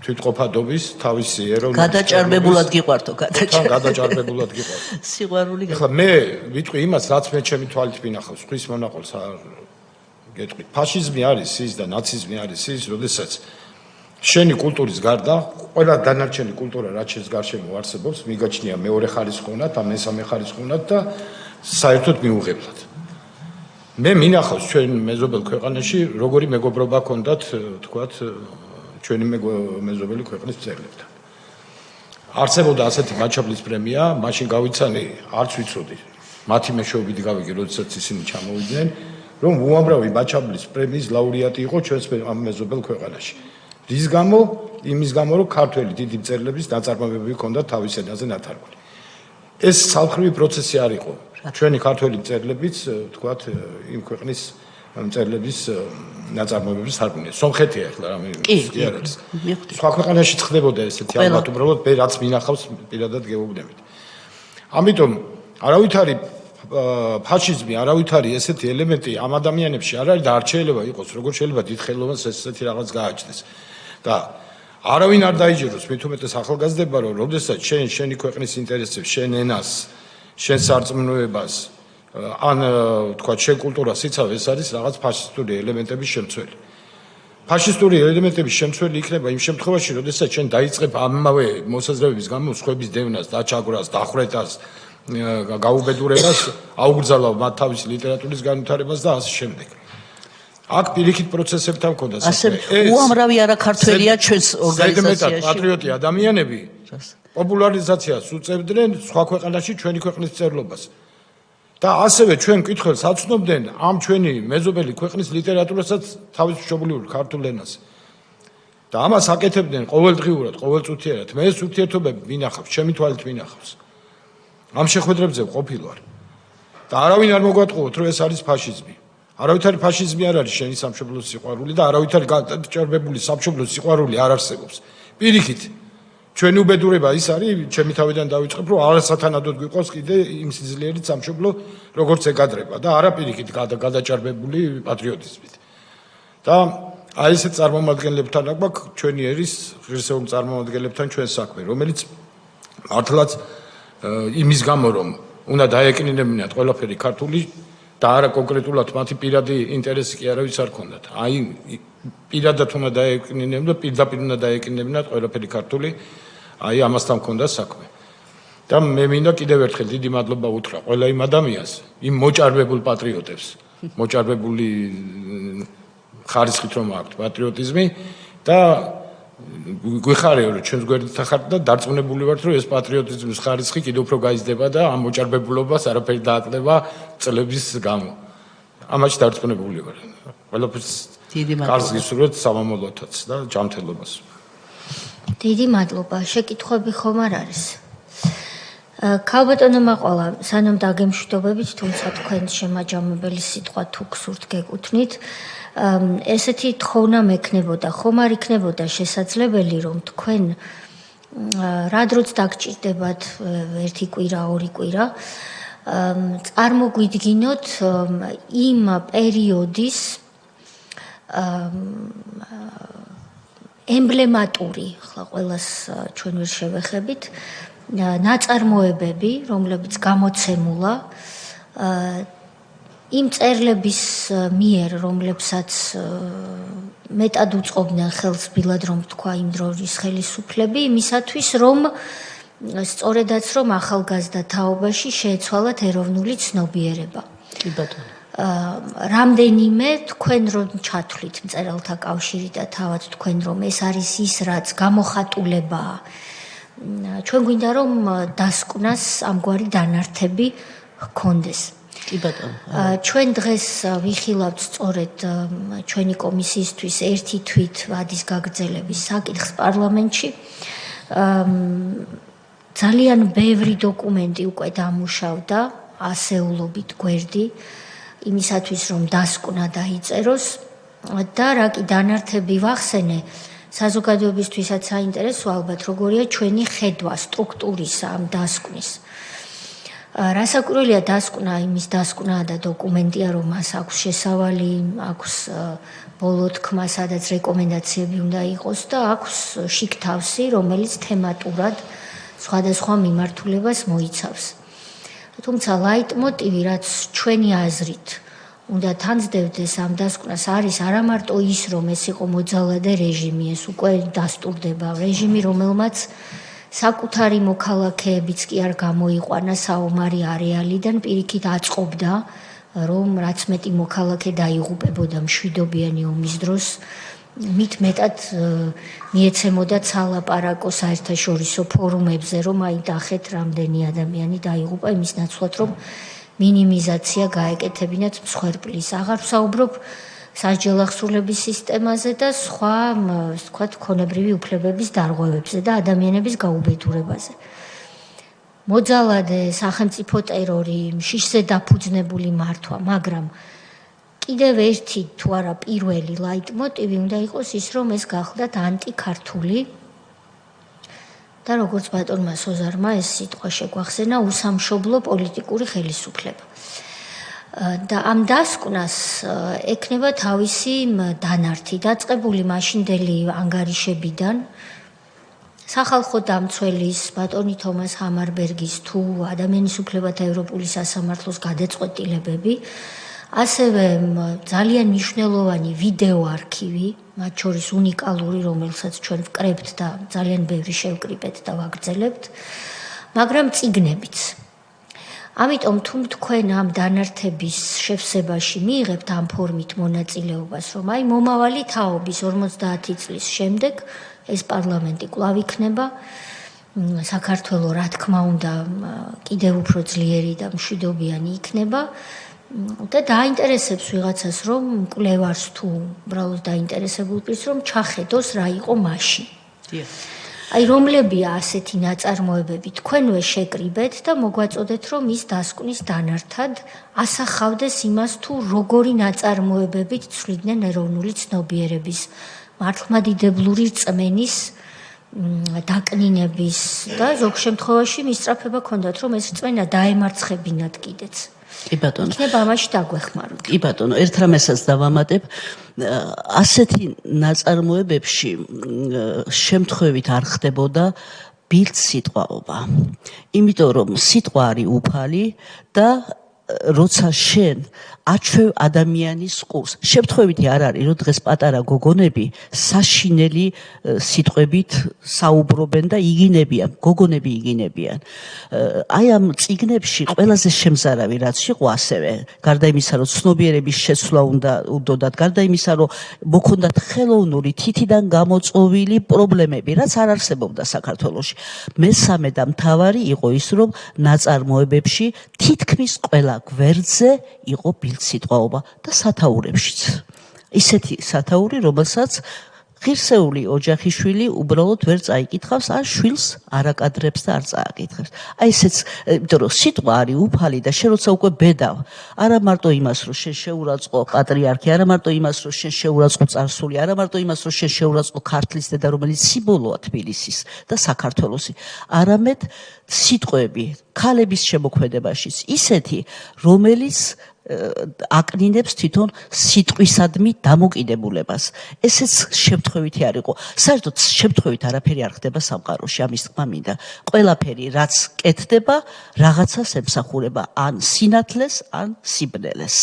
თვითყოფადობის, თავისი ეროვნული გადაჭარბებულად გიყვართო, გადაჭარბებულად გიყვართო. სიყვარული. ახლა მე ვიტყვი იმას, რაც მე ჩემი თვალით მინახავს, ხვის მონაყოლს არ გეტყვი. ფაშიზმი არის ის და ნაციზმი არის ის, როდესაც შენი კულტურის გარდა ყველა დანარჩენი კულტურა, რაც შენს გარშემო არსებობს, მიგაჩნია მეორე ხარისხოვნად, ან მესამე ხარისხოვნად და საერთოდ მიუღებლად. მე მინახავს ჩვენ მეზობელ ქვეყანაში როგორი მეგობრობა ჰქონდათ, თქვათ, ჩვენი მეზობელი ქვეყნის მწერლებთან. არსებობდა ასეთი მაჩაბლის პრემია, მაშინ გავიცანი, არც ვიცოდი. მათი მეშვეობით გავიგე, როდესაც ისინი ჩამოვიდნენ, რომ უამრავი მაჩაბლის პრემიის ლაურეატი იყო ჩვენს ამ მეზობელ ქვეყანაში. რის გამო? იმის გამო, რომ ქართველი დიდი მწერლების ნაწარმოებები ჰქონდათ თავის ენაზე ნათარგმნი. ეს ცალკრივი პროცესი არ იყო. ჩვენი ქართველი მწერლებიც, თქვათ, იმ ქვეყნის მწერლების ნაწარმოებების თარგმნია. სომხეთია ახლა რა კი არის. სხვა ქვეყანაში ხდებოდა ესეთი ალბათ უბრალოდ მე რაც მინახავს პირადად გეუბნებით. ამიტომ არავითარი ფაშიზმი, არავითარი ესეთი ელემენტი ამ ადამიანებში არ არის და არ შეიძლება იყოს, როგორ შეიძლება დიდხელოვანს ესეთი რაღაც გააჩნდეს. და არავინ არ დაიჯეროს, მით უმეტეს ახალგაზრდება, რომ როდესაც შენი ქვეყნის ინტერესებს, შენ ენას, შენ სარწმუნოებას, ან თქვა შენ კულტურას იცავ, ეს არის რაღაც ფაშისტური ელემენტების შემცველი. ფაშისტური ელემენტების შემცველი იქნება იმ შემთხვევაში, როდესაც შენ დაიწყებ ამავე მოსაზრებების გამო სხვების დევნას, დაჩაგვრას, დახვრეტას, გაუბედურებას, აუგრძალავ მათ თავისი ლიტერატურის განვითარებას და ასე შემდეგ. აქ პირიქით პროცესებთან მქონდა საქმე. უამრავი არაქართველია ჩვენს ორგანიზაციაში. პატრიოტი ადამიანები პოპულარიზაციას უწევდნენ სხვა ქვეყანაში ჩვენი ქვეყნის მწერლობას. და ასევე ჩვენ კითხველს აცნობდნენ ამ ჩვენი მეზობელი ქვეყნის ლიტერატურასაც თავის მშობლიურ ქართულ ენაზე. და ამას აკეთებდნენ ყოველდღიურად, ყოველწუთიერად. მე ეს ურთიერთობები მინახავს, ჩემი თვალით მინახავს. ამ შეხვედრებზე ვყოფილ ვარ. და არავინ არ მოგვატყუოთ, რომ ეს არის ფაშიზმი. არავითარი ფაშიზმი არ არის შენი სამშობლოს სიყვარული და არავითარი გაჭარბებული სამშობლოს სიყვარული არ არსებობს. პირიქით, ჩვენი უბედურება ის არის, ჩემი თავიდან დავიწყებ, რომ არასათანადოდ გვიყავს კიდე იმ სიძლიერით სამშობლო, როგორც ეკადრება და არა პირიქით გადაჭარბებული პატრიოტიზმით. და აი ესეთ წარმომადგენლებთან აქვს ჩვენი ერის ღირსეულ წარმომადგენლებთან ჩვენ საქმე, რომელიც მართლაც იმის გამო რომ უნდა დაეკნინებინათ ყველაფერი ქართული და არა კონკრეტულად მათი პირადი ინტერესი კი არავის არ ქონდათ. აი პირადად უნდა დაეკნინებინათ და პირდაპირ უნდა დაეკნინებინათ ყველაფერი ქართული. აი ამასთან მქონდა საქმე. და მე მინდა კიდევ ერთხელ დიდი მადლობა უთხრა ყველა იმ ადამიანს, იმ მოჭარბებულ პატრიოტებს, მოჭარბებული ხარისხით რომ აქვთ პატრიოტიზმი და გვიხარია რომ ჩვენს გვერდით ხართ და დარწმუნებული ვართ რომ ეს პატრიოტიზმის ხარისხი კიდევ უფრო გაიზრდება და ამ მოჭარბებულობას არაფერი დააკლდება წლების გამო. ამაში დარწმუნებული ვარ. ყველაფერს დიდი მადლობა. კარგს გისურვებთ სამამულოთაც და ჯანმრთელობას. დიდი მადლობა. შეკითხვები ხომ არ არის? ქალბატონო მაყვალა, სანამ დაგემშვიდობებით, თუმცა თქვენ შემაჯამებელი სიტყვა თუ გსურთ გეკუთვნით, ესეთი თხოვნა მექნებოდა, ხომ არ იქნებოდა შესაძლებელი, რომ თქვენ რა დროც დაგჭირდებათ ერთი კვირა, ორი კვირა, წარმოგვიდგინოთ იმ პერიოდის ემბლემატური, ხლა ყველას ჩვენ ვერ შევეხებით, ნაწარმოებები, რომლებიც გამოცემულა იმ წერლების მიერ, რომლებსაც მეტად უწყობდნენ ხელს ბილად რომ თქვა იმ დროის ხელისუფლები, იმისათვის რომ სწორედაც რომ ახალგაზრდა თაობაში შეეცვალათ ეროვნული ცნობიერება. კი ბატონო. რამდენიმე თქვენ რომ ჩათვლით მწერალთა კავშირი და თავად თქვენ რომ ეს არის ის რაც გამოხატულებაა. ჩვენ გვინდა რომ დასკვნას ამგვარი დანართები ჰქონდეს. კი ბატონო. ჩვენ დღეს ვიხილავთ სწორედ ჩვენი კომისიისთვის ერთი თვით ვადის გაგრძელების საკითხს პარლამენტში. ძალიან ბევრი დოკუმენტი უკვე დამუშავდა, ასეულობით გვერდი, იმისათვის რომ დასკვნა დაიწეროს და რა კი დანართები ვახსენე, საზოგადოებისთვისაც საინტერესო ალბათ როგორია ჩვენი ხედვა სტრუქტურის ამ დასკვნის. რასაკვირველია დასკვნა იმის დასკვნაა და დოკუმენტია რომ მას აქვს შესავალი, აქვს ბოლო თქმა, სადაც რეკომენდაციები უნდა იყოს და აქვს შიგთავსი, რომელიც თემატურად სხვადასხვა მიმართულებას მოიცავს. თუმცა ლაიტმოტივი, რაც ჩვენი აზრით უნდა თანძდევდეს ამ დასკვნას, არის არა მარტო ის, რომ ეს იყო მოძალადე რეჟიმი, ეს უკვე დასტურდება რეჟიმი, რომელმაც საკუთარი მოქალაქეებიც კი არ გამოიყვანა საომარი არეალიდან, პირიქით აწყობდა, რომ რაც მეტი მოქალაქე დაიღუპებოდა მშვიდობიანი ომის დროს, მით მეტად მიეცემოდა ცალაპარაკო საერთაშორისო ფორუმებზე, რომ აი დახეთ რამდენი ადამიანი დაიღუპა, იმის ნაცვლად, რომ მინიმიზაცია გაეკეთებინათ მსხვერპლის. აღარ ვსაუბრობ სასჯელახსრულების სისტემაზე და სხვა, ვთქვათ, ქონებრივი უფლებების დარღვევებზე და ადამიანების გაუბედურებაზე. მოძალადე, სახელმწიფო ტერორი, შიშზე დაფუძნებული მართვა, მაგრამ კიდევ ერთი თუ არა პირველი ლაიტმოტივი უნდა იყოს ის, რომ ეს გახლდათ ანტიქართული და როგორც ბატონმა სოზარმა ეს სიტყვა შეგვახსენა, უსამშობლო პოლიტიკური ხელისუფლება. და ამ დასკვნას ექნება თავისი დანართი, დაწყებული მაშინდელი ანგარიშებიდან, სახალხო დამცველის ბატონი თომას ჰამარბერგის თუ ადამიანის უფლებათა ევროპული სასამართლოს გადაწყვეტილებები, ასევე ძალიან მნიშვნელოვანი ვიდეო არქივი, მათ შორის უნიკალური, რომელსაც ჩვენ ვკრებთ და ძალიან ბევრი შევკრიბეთ და ვაგრძელებთ, მაგრამ წიგნებიც. ამიტომ თუ თქვენ ამ დანართების შევსებაში მიიღებთ ამ ფორმით მონაწილეობას, რომ აი მომავალი თაობის 50 წლის შემდეგ ეს პარლამენტი კვლავ იქნება, საქართველო რა თქმა უნდა კიდევ უფრო ძლიერი და მშვიდობიანი იქნება და დაინტერესებს ვიღაცას, რომ მკვლევარს თუ უბრალოდ დაინტერესებულ პირს, რომ ჩახედოს რა იყო მაშინ. აი რომლებია ასეთი ნაწარმოებები თქვენვე შეკრიბეთ და მოგვაწოდეთ, რომ ის დასკვნის დანართად ასახავდეს იმას, თუ როგორი ნაწარმოებებით ცვლიდნენ ეროვნული ცნობიერების მართლმადიდებლური რწმენის დაკნინების და ზოგ შემთხვევაში მისწრაფება ჰქონდათ, რომ ეს რწმენა დაემარცხებინათ კიდეც. კი ბატონო. იქნება ამაში დაგვეხმაროთ. კი ბატონო, ერთ რამესაც დავამატებ, ასეთი ნაწარმოებებში შემთხვევით არ ხდებოდა ბილდ სიტყვაობა. იმიტომ რომ სიტყვა არის უფალი და როცა შენ აჩვევ ადამიანის ყურს. შემთხვევითი არ არის, რომ დღეს პატარა გოგონები საშინელი სიტყვებით საუბრობენ და იგინებიან, გოგონები იგინებიან. აი ამ წიგნებში ყველაზე შემზარავი რაც იყო ასევე, გარდა იმისა, რომ ცნობიერების შეცვლა უნდათ, გარდა იმისა, რომ მოქონდათ ხელოვნური თითიდან გამოწვეული პრობლემები, რაც არ არსებობდა საქართველოში. მესამე და მთავარი იყო ის, რომ ნაწარმოებებში თითქმის ყველა გვერდზე იყო სიტყვაობა და სათაურებშიც. ისეთი სათაური, რომელსაც ღირსეული ოჯახიშვილი უბრალოდ ვერ წაიკითხავს, ან შვილს არ აკადრებს და არ წააკითხებს. აი ესეც, იმიტომ რომ სიტყვა არის უფალი და შენ როცა უკვე ბედავ, არა მარტო იმას, რომ შენ შეურაცხყო პატრიარქი, არა მარტო იმას, რომ შენ შეურაცხყო წარსული, არა მარტო იმას, რომ შენ შეურაცხყო ქართლის დედა, რომელიც სიმბოლოა თბილისის და საქართველოსი, არამედ სიტყვები ქალების შემოქმედებაშიც ისეთი, რომელიც აკნინებს თვითონ სიტყვისადმი დამოკიდებულებას. ესეც შემთხვევითი არ იყო. საერთოდ შემთხვევით არაფერი არ ხდება სამყაროში, ამის თქმა მინდა. ყველაფერი რაც კეთდება, რაღაცას ემსახურება, ან სინათლეს, ან სიბნელეს.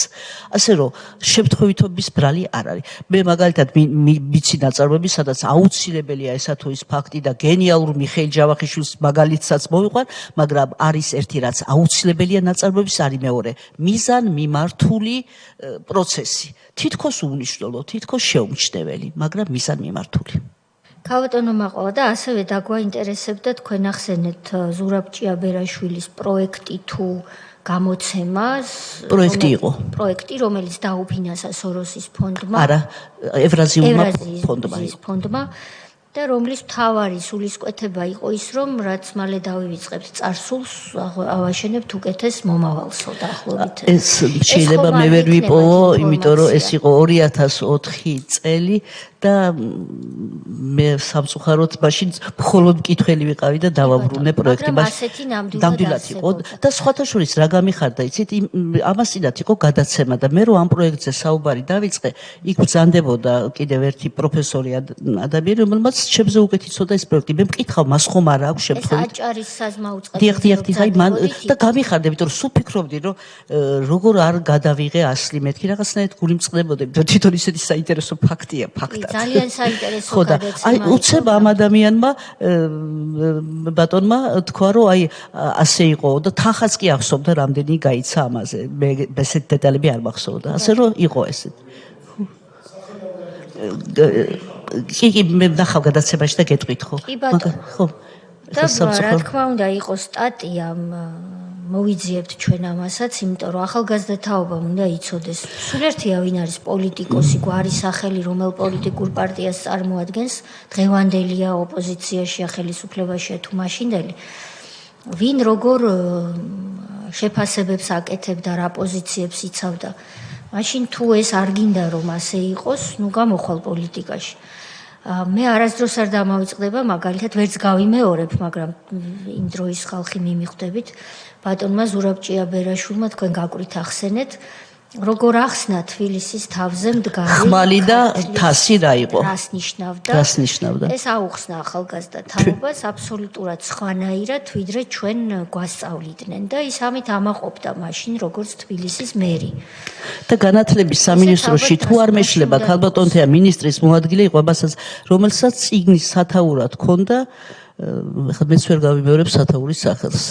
ასე რომ შემთხვევითობის ბრალი არ არის. მე მაგალითად ვიცი ნაწარმოები, სადაც აუცილებელია ესა თუ ის ფაქტი და გენიალურ მიხეილ ჯავახიშვილის მაგალითსაც მოვიყვან, მაგრამ არის ერთი რაც აუცილებელია ნაწარმოების, არის მეორე. მართული პროცესი. თითქოს უნიშნელო, თითქოს შეუმჩნეველი, მაგრამ მიზან მიმართული. ქალბატონო მაყოლა და ასევე დაგვაინტერესებდა თქვენ ახსენეთ ზურაბ ჭიაბერაშვილის პროექტი თუ გამოცემა. პროექტი იყო. პროექტი, რომელიც დაუფინანსა სოროსის ფონდმა. არა, ევრაზიულმა ფონდმა. და რომლის მთავარი სულისკვეთება იყო ის, რომ რაც მალე დავივიწყებთ წარსულს, ავაშენებთ უკეთეს მომავალსო დაახლოებით. ეს შეიძლება მე ვერ ვიპოვო, იმიტომ რომ ეს იყო 2004 წელი და მე სამწუხაროდ მაშინ მხოლოდ მკითხველი ვიყავი და დავაბრუნე პროექტი. ნამდვილად იყო და სხვათა შორის რა გამიხარდა, იცით, ამას წინათ იყო გადაცემა და მე რო ამ პროექტზე საუბარი დავიწყე, იქ ბრძანდებოდა კიდევ ერთი პროფესორი ადამიანი, რომელმაც ჩემზე უკეთ იცოდა ეს პროექტი. მე მკითხავ, მას ხომ არ აქვს შემთხვევით. ეს აჭარის საზმა უწყება. დიახ, აი მან და გამიხარდა, იმიტომ რომ სულ ფიქრობდი, რომ როგორ არ გადავიღე ასლი მეთქი რაღაცნაირად გული მწყდებოდა, იმიტომ თვითონ ისეთი საინტერესო ფაქტია, ფაქტად. ძალიან საინტერესო გადაცემა. აი უცებ ამ ადამიანმა ბატონმა თქვა, რომ აი ასე იყო და თანხაც კი ახსოვდა, რამდენი გაიცა ამაზე. მე ესეთ დეტალები არ მახსოვდა. ასე რომ იყო ესეთ. კი, მე ნახავ გადაცემაში და გეტყვით ხო? ხო. და რა თქმა უნდა იყო სტატია მოვიძიებთ ჩვენ ამასაც, იმიტომ რომ ახალგაზრდა თაობამ უნდა იცოდეს. სულ ერთია ვინ არის პოლიტიკოსი, გვარი სახელი, რომელ პოლიტიკურ პარტიას წარმოადგენს, დღევანდელია ოპოზიციაში, ხელისუფლებაშია თუ მაშინდელი. ვინ როგორ შეფასებებს აკეთებდა, რა პოზიციებს იცავდა. მაშინ თუ ეს არ გინდა რომ ასე იყოს, ნუ გამოხვალ პოლიტიკაში. მე არასდროს არ დამავიწყდება, მაგალითად ვერც გავიმეორებ, მაგრამ იმ დროის ხალხი მიმიხვდებით, ბატონმა ზურაბ ჭიაბერაშვილმა თქვენ გაკვირთ ახსენეთ, როგორ ახსნა თბილისის თავზე მდგარი ხმალი და თასი რა იყო? რას ნიშნავდა? ეს აუხსნა ახალგაზრდა თაობას აბსოლუტურად სხვანაირად, ვიდრე ჩვენ გვასწავლიდნენ და ის ამით ამაყობდა მაშინ როგორც თბილისის მერი. და განათლების სამინისტროში თუ არ მეშლება ქალბატონთეა მინისტრის მოადგილე იყო, რომელსაც წიგნის სათაურად ჰქონდა, ახლა მეც ვერ გავიმეორებ სათაურის სახელს.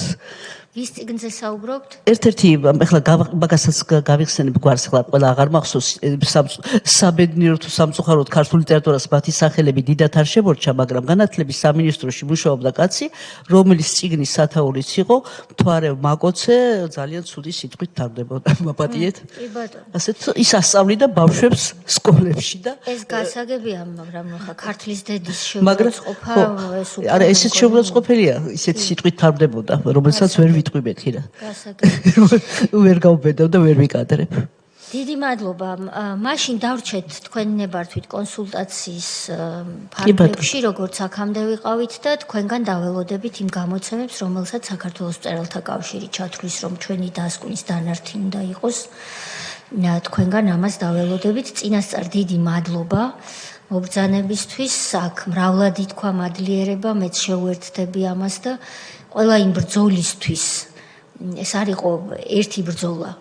ვის წიგნზე საუბრობთ? ერთ-ერთი ახლა მაგასაც გავიხსენებ გვარს, ახლა ყველა აღარ მახსოვს საბედნიეროდ თუ სამწუხაროდ ქართულ ლიტერატურას მათი სახელები დიდად არ შემორჩა, მაგრამ განათლების სამინისტროში მუშაობდა კაცი, რომელიც წიგნის სათაურიც იყო, მთვარე მაკოცე ძალიან ცუდი სიტყვით თავდებოდა, მაპატიეთ? კი ბატონო. ასეთ ის ასწავლიდა ბავშვებს სკოლებში და ეს გასაგებია, მაგრამ ახლა ქართლის დედის შეურაცხყოფა ეს უკვე არა, ესეც შეურაცხყოფელია, ისეთი სიტყვით თავდებოდა, რომელსაც ვერ ვიტყვი ხირა. ვერ გავბედავ და ვერ ვიკადრებ. დიდი მადლობა. მაშინ დავრჩეთ თქვენ ნებართვით კონსულტაციის ფარგლებში, როგორც აქამდე ვიყავით და თქვენგან დაველოდებით იმ გამოცემებს, რომელსაც საქართველოს მწერალთა კავშირი ჩათვლის, რომ ჩვენი დასკვნის დანართი უნდა იყოს. თქვენგან ამას დაველოდებით. წინასწარ დიდი მადლობა მობრძანებისთვის. აქ მრავლად ითქვა მადლიერება, მეც შევუერთდები ამას და ყველა იმ ბრძოლისთვის ეს არ იყო ერთი ბრძოლა,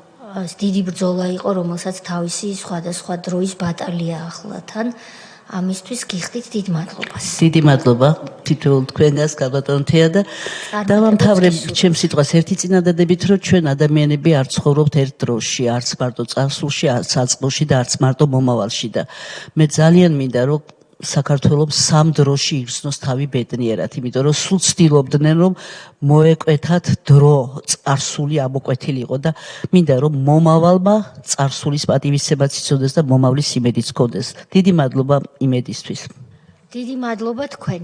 ეს დიდი ბრძოლა იყო, რომელსაც თავისი სხვადასხვა დროის ბატალია ახლა თან. ამისთვის გიხდით დიდ მადლობას. დიდი მადლობა თითოეულ თქვენგანს, ქალბატონთეა და დავამთავრებ ჩემს სიტყვას ერთი წინადადებით, რომ ჩვენ ადამიანები არ ცხოვრობთ ერთ დროში, არც მარტო წარსულში, არც საწყოში და არც მარტო მომავალში და მე ძალიან მინდა რომ საქართველოს სამ დროში იხსნოს თავი ბედნიერად, იმიტომ რომ სულ ცდილობდნენ რომ მოეკვეთათ დრო წარსული ამოკვეთილი იყო და მინდა რომ მომავალმა წარსულის პატივისცემაც იცოდეს და მომავლის იმედიც ჰქონდეს. დიდი მადლობა იმედისთვის. დიდი მადლობა თქვენ.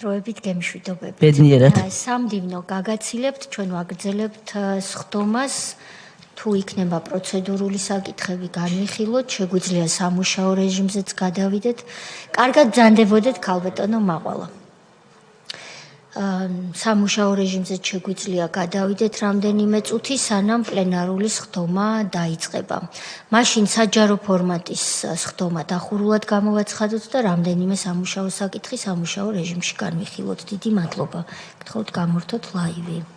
დროებით გემშვიდობებით. ბედნიერად. სამდივნო გაგაცილებთ, ჩვენ ვაგრძელებთ სხდომას. თუ იქნება პროცედურული საკითხები განვიხილოთ, შეგვიძლია სამუშაო რეჟიმზეც გადავიდეთ. კარგად ბრძანდებოდეთ ქალბატონო მაყვალა. სამუშაო რეჟიმზეც შეგვიძლია გადავიდეთ რამდენიმე წუთი, სანამ პლენარული სხდომა დაიწყება. მაშინ საჯარო ფორმატის სხდომა დახურულად გამოვაცხადოთ და რამდენიმე სამუშაო საკითხი სამუშაო რეჟიმში განვიხილოთ. დიდი მადლობა. გთხოვთ გამორთოთ ლაივი.